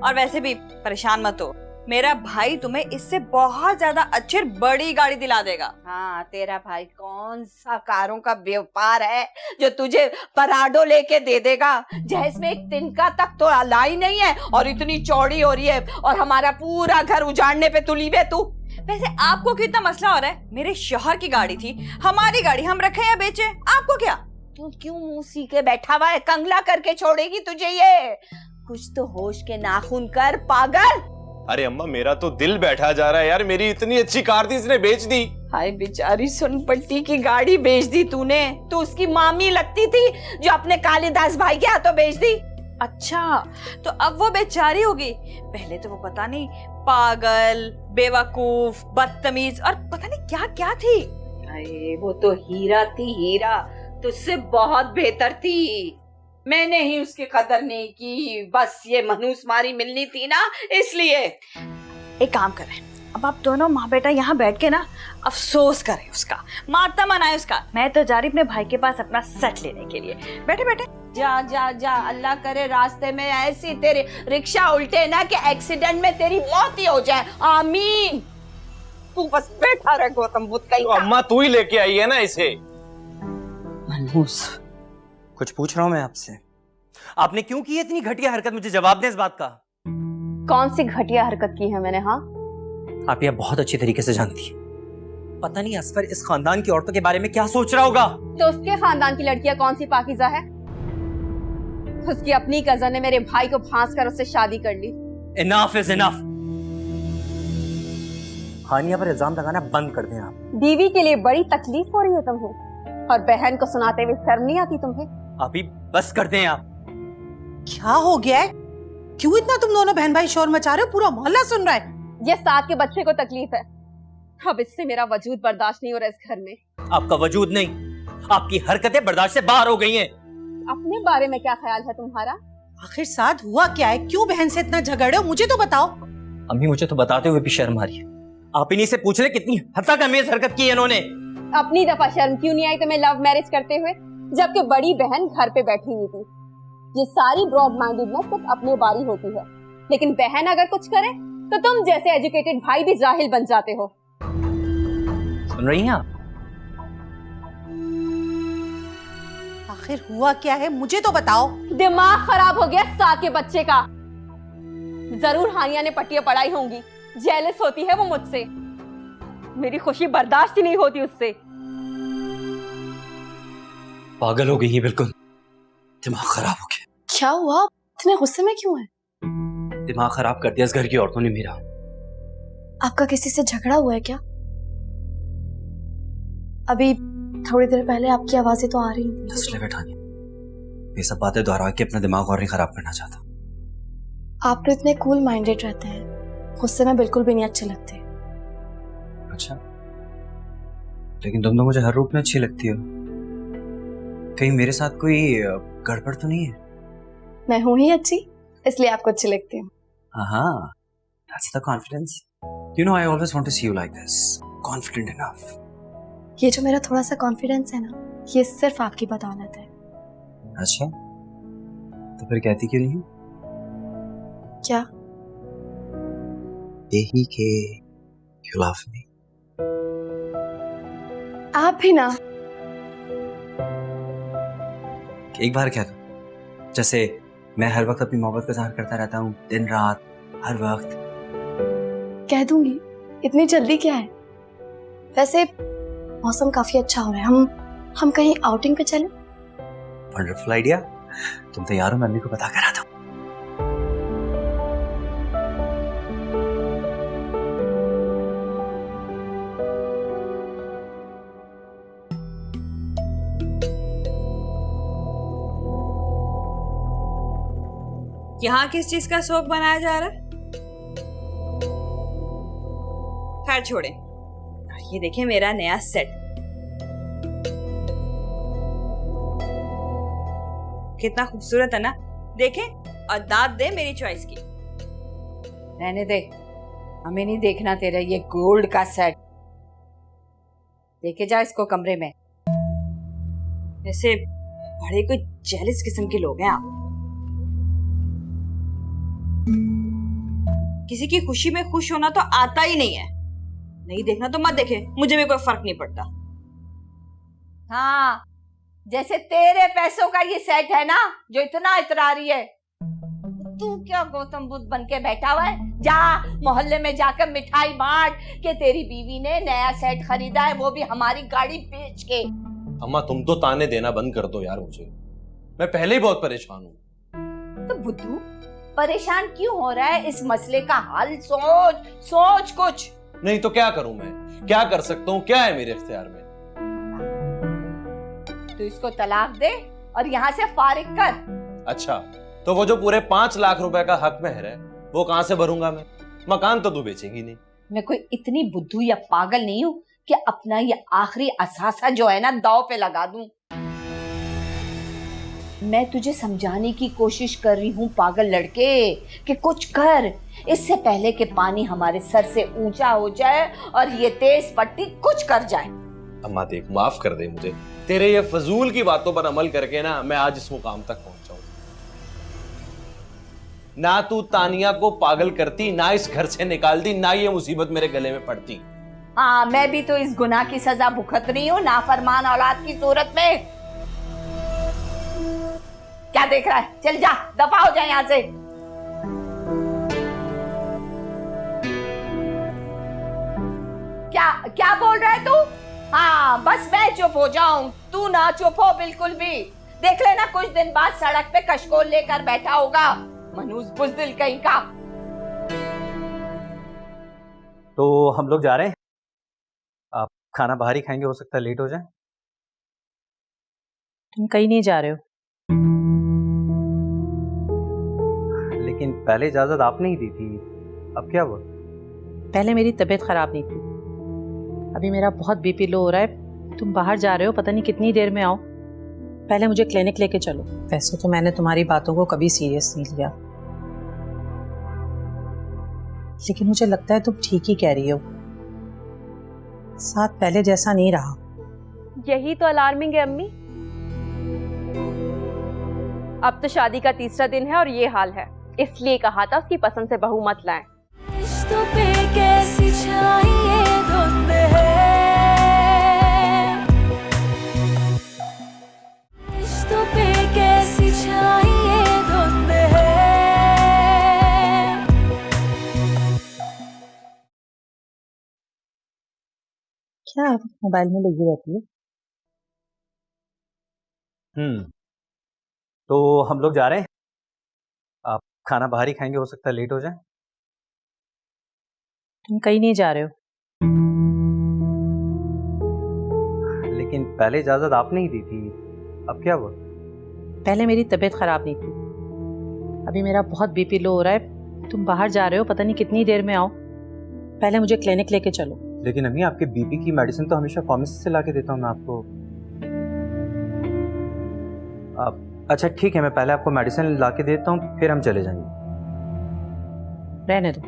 और वैसे भी परेशान मत हो, मेरा भाई तुम्हें इससे बहुत ज्यादा अच्छी बड़ी गाड़ी दिला देगा। हाँ, तेरा भाई कौन सा कारों का व्यापार है जो तुझे पराडो लेके दे देगा, जिसमें एक तिनका तक तो लाई नहीं है और इतनी चौड़ी हो रही है और हमारा पूरा घर उजाड़ने पे तुली हुई तू। वैसे आपको कितना मसला हो रहा है? मेरे शौहर की गाड़ी थी, हमारी गाड़ी हम रखे या बेचे, आपको क्या? तू क्यों मुंह सी के बैठा हुआ है? कंगला करके छोड़ेगी तुझे ये? कुछ तो होश के नाखून कर पागल। अरे अम्मा, मेरा तो दिल बैठा जा रहा है यार, मेरी इतनी अच्छी कार थी, इसने बेच दी। हाय बेचारी सुनपट्टी की गाड़ी बेच दी तूने। तू उसकी मामी लगती थी जो अपने कालिदास भाई के हाथों बेच दी। अच्छा, तो अब वो बेचारी होगी। पहले तो वो पता नहीं पागल, बेवकूफ, बदतमीज और पता नहीं क्या क्या थी। अरे वो तो हीरा थी, हीरा। तुझसे बहुत बेहतर थी। मैंने ही उसकी कदर नहीं की, बस ये मनूसमारी मिलनी थी ना, इसलिए। एक काम करें, अब आप दोनों माँ बेटा यहाँ बैठ के ना अफसोस करें उसका, मारता मनाए उसका। मैं तो जा रही अपने भाई के पास अपना सेट लेने के लिए। बैठे बैठे। जा जा जा, अल्लाह करे रास्ते में ऐसी तेरे रिक्शा उल्टे ना कि एक्सीडेंट में तेरी मौत ही हो जाए। आमीन। तू बस बैठा रह गौतम बुद्ध का। तो अम्मा तू ही लेके आई है ना इसे। मनहूस, कुछ पूछ रहा हूं मैं आपसे, आपने क्यों की इतनी घटिया हरकत? मुझे जवाब दें इस बात का। कौन सी घटिया हरकत की है मैंने? हाँ, आप यह बहुत अच्छी तरीके से जानती है। पता नहीं असफर इस खानदान की औरतों के बारे में क्या सोच रहा होगा। तो उसके खानदान की लड़कियां कौन सी पाकीज़ा है? उसकी अपनी कजन ने मेरे भाई को फांस कर उससे शादी कर ली। Enough is enough. हानिया पर इल्जाम लगाना बंद कर दें आप। बीवी के लिए बड़ी तकलीफ हो रही है तुम्हें, और बहन को सुनाते हुए शर्म नहीं आती तुम्हें? अभी बस कर दें आप। क्या हो गया है? क्यों इतना तुम दोनों बहन भाई शोर मचा रहे हो? पूरा मोहल्ला सुन रहा है। ये साथ के बच्चे को तकलीफ है, अब इससे मेरा वजूद बर्दाश्त नहीं हो रहा इस घर में। आपका वजूद नहीं, आपकी हरकतें बर्दाश्त से बाहर हो गई हैं। अपने बारे में क्या ख्याल है तुम्हारा? आखिर साथ हुआ क्या है? क्यों बहन से इतना झगड़े हो? मुझे तो बताओ। अम्मी, मुझे तो बताते हुए भी शर्म आ रही है। आप इन्हीं से पूछ ले कितनी हद तक अमेज हरकत की है इन्होंने। अपनी दफा शर्म क्यों नहीं आई तुम्हें लव मैरिज करते हुए, जबकि बड़ी बहन घर पे बैठी हुई थी? ये सारी ब्रॉड माइंडेडनेस सिर्फ अपने बारी होती है, लेकिन बहन अगर कुछ करे तो तुम जैसे एजुकेटेड भाई भी जाहिल बन जाते हो। सुन रही हैं आप? आखिर हुआ क्या है? मुझे तो बताओ। दिमाग खराब हो गया साथ के बच्चे का। जरूर हानिया ने पट्टियां पढ़ाई होंगी, जेलस होती है वो मुझसे, मेरी खुशी बर्दाश्त ही नहीं होती उससे। पागल हो गई है बिल्कुल। दिमाग खराब हो गया। क्या हुआ? इतने गुस्से में क्यों है? दिमाग खराब कर दिया इस घर की औरतों ने मेरा। आपका किसी से झगड़ा हुआ है क्या? अभी थोड़ी देर पहले आपकी आवाजें तो आ रही थी। असले बैठानी, ये सब बातें दोहरा के अपना दिमाग और नहीं खराब करना चाहता। आप तो इतने कूल माइंडेड रहते हैं, गुस्से में बिल्कुल भी नहीं अच्छे लगते। अच्छा, लेकिन तुम तो मुझे हर रूप में अच्छी लगती हो। कहीं मेरे साथ कोई गड़बड़ तो नहीं है? मैं हूं ही अच्छी, इसलिए आपको अच्छी लगती हूँ। हाँ, that's the confidence. You know, I always want to see you like this, confident enough. ये जो मेरा थोड़ा सा कॉन्फिडेंस है ना, ये सिर्फ आपकी बदौलत है। अच्छा, तो फिर कहती क्यों नहीं? क्या? यही के you love me. आप भी ना। एक बार कह दो, जैसे मैं हर वक्त अपनी मोहब्बत का इज़हार करता रहता हूँ, दिन रात हर वक्त। कह दूंगी, इतनी जल्दी क्या है? वैसे मौसम काफी अच्छा हो रहा है, हम कहीं आउटिंग पे चलें? Wonderful idea. तुम तैयार हो? मम्मी को बता कर आता हूँ। यहाँ किस चीज का शौक बनाया जा रहा है? खैर छोड़े, ये देखिए मेरा नया सेट। कितना खूबसूरत है ना, देखें और दाद दे मेरी चॉइस की। रहने दे, हमें नहीं देखना तेरा ये गोल्ड का सेट। लेके जा इसको कमरे में। वैसे बड़े कोई जेलिस किस्म के लोग हैं आप। किसी की खुशी में खुश होना तो आता ही नहीं है। नहीं देखना तो मत देखे, मुझे भी कोई फर्क नहीं पड़ता। हाँ, जैसे तेरे पैसों का ये सेट है ना जो इतना इतरा रही है, तू क्या गौतम बुद्ध बन के बैठा हुआ है? जा मोहल्ले में जाकर मिठाई बांट के तेरी बीवी ने नया सेट खरीदा है, वो भी हमारी गाड़ी बेच के। अम्मा तुम तो ताने देना बंद कर दो यार, मुझे मैं पहले ही बहुत परेशान हूँ। तो बुद्धू परेशान क्यों हो रहा है? इस मसले का हल सोच कुछ। नहीं तो क्या करूं मैं? क्या कर सकता हूँ? क्या है मेरे इख्तियार में? तू इसको तलाक दे और यहाँ से फारिग कर। अच्छा, तो वो जो पूरे 5 लाख रुपए का हक मेहर है वो कहां से भरूंगा मैं? मकान तो तू बेचेगी नहीं। मैं कोई इतनी बुद्धू या पागल नहीं हूँ कि अपना ये आखिरी असासा जो है ना दांव पे लगा दूं। मैं तुझे समझाने की कोशिश कर रही हूँ पागल लड़के कि कुछ कर, इससे पहले कि पानी हमारे सर से ऊंचा हो जाए और ये तेज पट्टी कुछ कर जाए। अम्मा देख, माफ कर दे मुझे। तेरे ये फजूल की बातों पर अमल करके ना मैं आज इस मुकाम तक पहुंचा हूं। ना तू तानिया को पागल करती, ना इस घर से निकालती, ना ये मुसीबत मेरे गले में पड़ती। हाँ, मैं भी तो इस गुनाह की सजा भुगत रही हूँ नाफरमान औलाद की सूरत में। क्या देख रहा है? चल जा, दफा हो जा यहाँ से। क्या बोल रहा है तू? हाँ, बस मैं चुप हो जाऊं, तू ना चुप हो बिल्कुल भी। देख लेना कुछ दिन बाद सड़क पे कशकोल लेकर बैठा होगा, मनूस बुज़दिल कहीं का। तो हम लोग जा रहे हैं। आप खाना बाहर ही खाएंगे, हो सकता है लेट हो जाए। तुम कहीं नहीं जा रहे हो? लेकिन पहले इजाजत आपने ही दी थी, अब क्या हुआ? पहले मेरी तबीयत खराब नहीं थी, अभी मेरा बहुत बीपी लो हो रहा है। तुम बाहर जा रहे हो, पता नहीं कितनी देर में आओ। पहले मुझे क्लिनिक लेके चलो। वैसे तो मैंने तुम्हारी बातों को कभी सीरियस नहीं लिया, लेकिन मुझे लगता है तुम ठीक ही कह रही हो। साथ पहले जैसा नहीं रहा। यही तो अलार्मिंग है अम्मी। अब तो शादी का तीसरा दिन है और ये हाल है, इसलिए कहा था उसकी पसंद से बहू मत लाएं। रिश्तों पे कैसी छाई धुंध है, रिश्तों पे कैसी छाई धुंध है। क्या आप मोबाइल में लगी रहती है? तो हम लोग जा रहे हैं। आप खाना बाहर ही खाएंगे, हो सकता है लेट हो जाए। तुम कहीं नहीं जा रहे हो? लेकिन पहले इजाजत आपने ही दी थी, अब क्या हुआ? पहले मेरी तबीयत खराब नहीं थी, अभी मेरा बहुत बीपी लो हो रहा है। तुम बाहर जा रहे हो, पता नहीं कितनी देर में आओ। पहले मुझे क्लिनिक लेके चलो। लेकिन अम्मी, आपके बीपी की मेडिसिन तो हमेशा फार्मेसी से लाके देता हूँ मैं आपको। आप अच्छा ठीक है, मैं पहले आपको मेडिसिन लाके देता हूँ, फिर हम चले जाएंगे। रहने दो,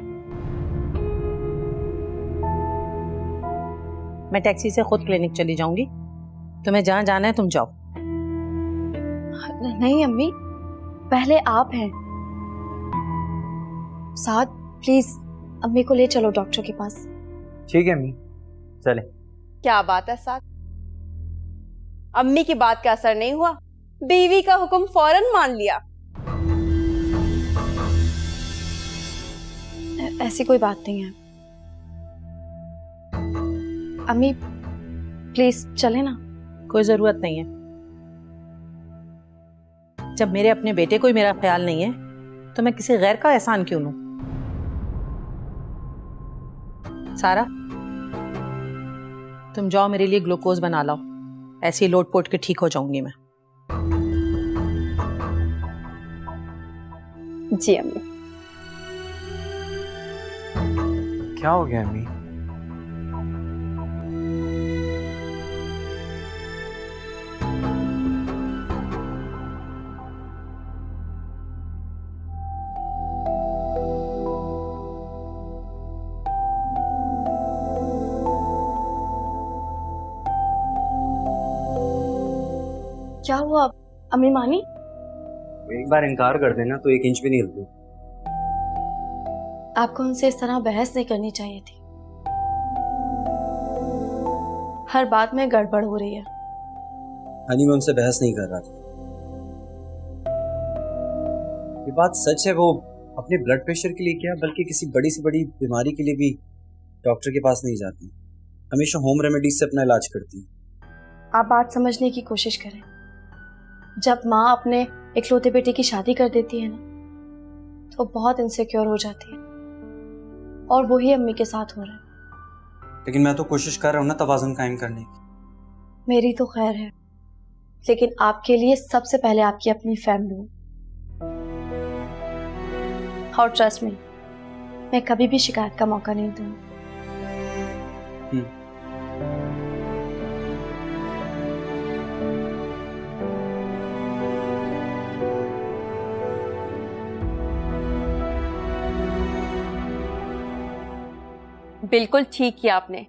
मैं टैक्सी से खुद क्लिनिक चली जाऊंगी। तुम्हें जहाँ जाना है तुम जाओ। नहीं अम्मी, पहले आप हैं। साथ प्लीज अम्मी को ले चलो डॉक्टर के पास। ठीक है अम्मी, चले। क्या बात है साथ, अम्मी की बात का असर नहीं हुआ, बीवी का हुक्म फौरन मान लिया। ऐसी कोई बात नहीं है अम्मी, प्लीज चले ना। कोई जरूरत नहीं है। जब मेरे अपने बेटे को ही मेरा ख्याल नहीं है तो मैं किसी गैर का एहसान क्यों लूं? सारा, तुम जाओ मेरे लिए ग्लूकोज बना लाओ, ऐसी लोट पोट के ठीक हो जाऊंगी मैं। जी अम्मी। क्या हो गया अम्मी? क्या हुआ अम्मी मानी? एक बार इनकार कर देना तो 1 इंच भी नहीं हिलती। आपको उनसे इस तरह बहस नहीं करनी चाहिए थी। हर बात में गड़बड़ हो रही है। हनी, मैं उनसे बहस नहीं कर रहा था। ये बात सच है, वो अपने ब्लड प्रेशर के लिए क्या बल्कि किसी बड़ी से बड़ी बीमारी के लिए भी डॉक्टर के पास नहीं जाती, हमेशा होम रेमेडीज से अपना इलाज करती। आप बात समझने की कोशिश करें। जब माँ अपने इकलौते बेटे की शादी कर देती है ना, तो बहुत इनसिक्योर हो जाती है, और वही अम्मी के साथ हो रहा है। लेकिन मैं तो कोशिश कर रहा हूँ ना तवाज़ुन कायम करने की। मेरी तो खैर है, लेकिन आपके लिए सबसे पहले आपकी अपनी फैमिली है। और ट्रस्ट मी, मैं कभी भी शिकायत का मौका नहीं दूंगी। बिल्कुल ठीक किया आपने,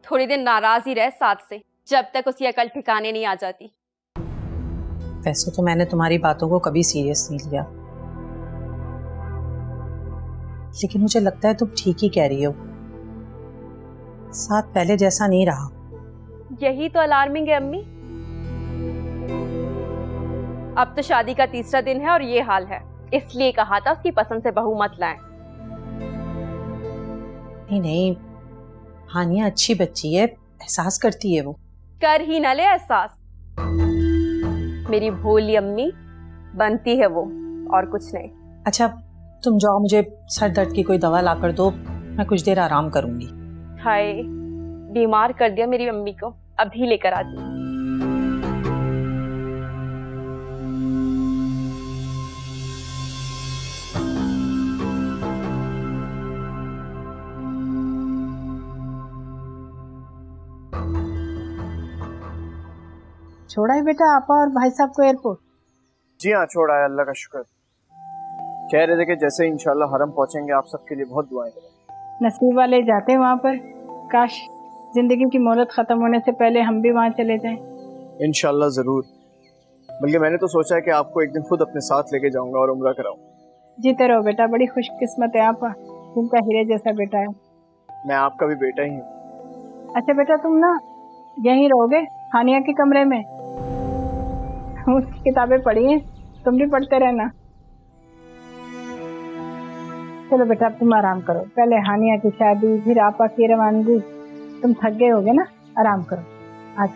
थोड़ी देर नाराज ही रहे साथ से, जब तक उसकी अकल ठिकाने नहीं आ जाती। वैसे तो मैंने तुम्हारी बातों को कभी सीरियस नहीं लिया, लेकिन मुझे लगता है तुम ठीक ही कह रही हो। साथ पहले जैसा नहीं रहा। यही तो अलार्मिंग है अम्मी। अब तो शादी का 3रा दिन है और ये हाल है, इसलिए कहा था उसकी पसंद से बहू मत लाएं। नहीं, हानिया अच्छी बच्ची है, एहसास करती है वो। कर ही न ले एहसास, मेरी भोली अम्मी बनती है वो, और कुछ नहीं। अच्छा तुम जाओ, मुझे सर दर्द की कोई दवा ला कर दो, मैं कुछ देर आराम करूंगी। हाय, बीमार कर दिया मेरी अम्मी को, अभी लेकर आती हूँ। छोड़ा है बेटा आपा और भाई साहब को एयरपोर्ट? जी हाँ, छोड़ा है, अल्लाह का शुक्र। कह रहे थे कि जैसे इंशाल्लाह हरम पहुंचेंगे आप सबके लिए बहुत दुआएं करेंगे। नसीब वाले जाते हैं वहाँ पर, काश जिंदगी की मोहलत खत्म होने से पहले हम भी वहाँ चले जाएं। इंशाल्लाह जरूर, बल्कि मैंने तो सोचा है कि आपको एक दिन खुद अपने साथ लेके जाऊंगा और उम्रा कराऊंगा। जीते रहो बेटा, बड़ी खुशकिस्मत है आपा, तुमका हीरे जैसा बेटा है। मैं आपका भी बेटा ही हूँ। अच्छा बेटा, तुम ना यहीं रहोगे हानिया के कमरे में, उसकी किताबें पढ़ी हैं, तुम भी पढ़ते रहना। चलो बेटा अब तुम आराम करो, पहले हानिया की शादी, फिर आपा की रवानगी, तुम थक गए होगे ना, आराम करो। आज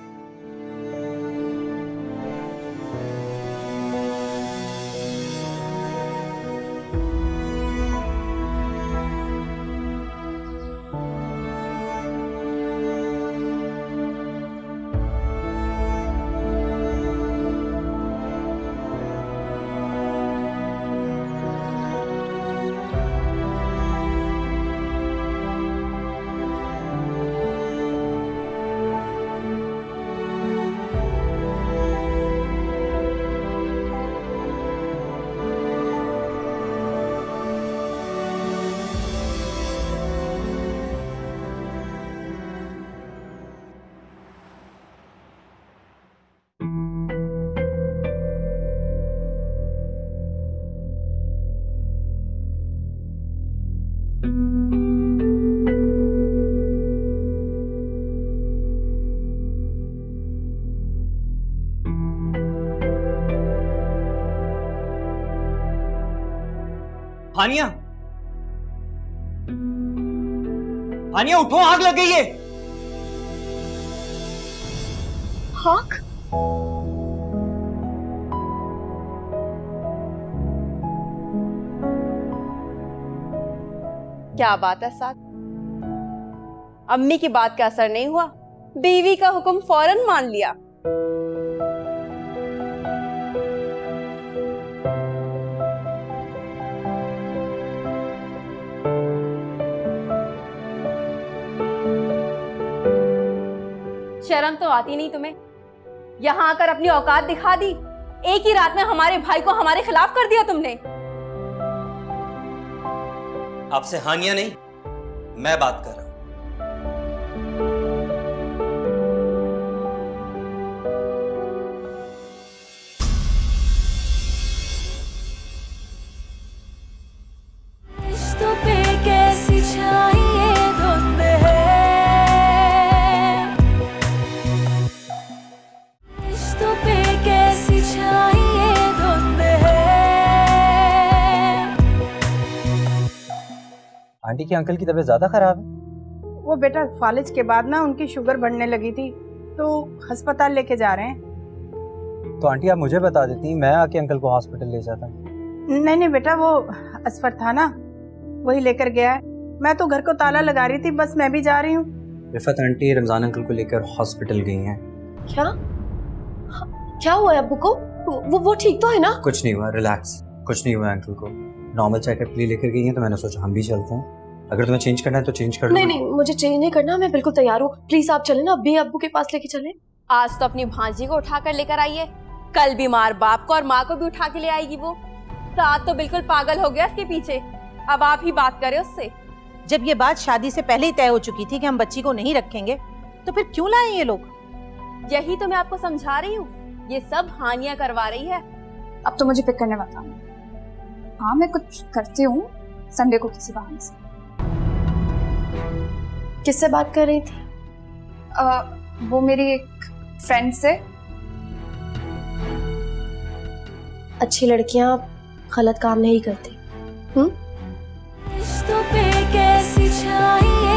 हानिया, हानिया उठो, आग लग गई है। आग? क्या बात है साथ, अम्मी की बात का असर नहीं हुआ, बीवी का हुक्म फौरन मान लिया। शर्म तो आती नहीं तुम्हें? यहाँ आकर अपनी औकात दिखा दी। एक ही रात में हमारे भाई को हमारे खिलाफ कर दिया तुमने। आपसे हानिया नहीं, मैं बात कर रहा हूं। रिश्तों पे कैसी छाई धुंध है, रिश्तों पे कैसी छाई धुंध है। आंटी की अंकल की तबीयत ज्यादा खराब है? वो बेटा फालिज के बाद ना उनकी शुगर बढ़ने लगी थी, तो अस्पताल लेके जा रहे हैं। तो आंटी आप मुझे बता देती, मैं आके अंकल को हॉस्पिटल ले जाता। नहीं नहीं बेटा, वो असफर था ना, वही लेकर गया है। मैं तो घर को ताला लगा रही थी, बस मैं भी जा रही हूँ। रिफत आंटी रमजान अंकल को लेकर हॉस्पिटल गई हैं। क्या क्या हुआ है अब्बू को? वो ठीक तो है ना? कुछ नहीं हुआ, रिलैक्स, कुछ नहीं हुआ अंकल को। नॉर्मल चेकअप के लिए लेकर गई हैं, तो मैंने सोचा हम भी चलते हैं। अगर तुम्हें चेंज करना है तो चेंज कर लो। नहीं नहीं, मुझे चेंज नहीं करना, मैं बिल्कुल तैयार हूँ। प्लीज आप चलें ना, अब्बी अब्बू के पास लेके चलें। आज तो अपनी भांजी को उठा कर लेकर आइए, कल बीमार बाप को और माँ को भी उठा के ले आएगी वो। साथ तो बिल्कुल पागल हो गया इसके पीछे। अब आप ही बात करें उससे। जब ये बात शादी से पहले ही तय हो चुकी थी कि हम बच्ची को नहीं रखेंगे, तो फिर क्यों लाए ये लोग? यही तो मैं आपको समझा रही हूँ, ये सब हानिया करवा रही है। अब तो मुझे पिक करने मत आना। हाँ मैं कुछ करती हूँ संडे को किसी बहाने से। किससे बात कर रही थी? वो मेरी एक फ्रेंड से। अच्छी लड़कियां गलत काम नहीं करती। रिश्तों पे कैसी छाई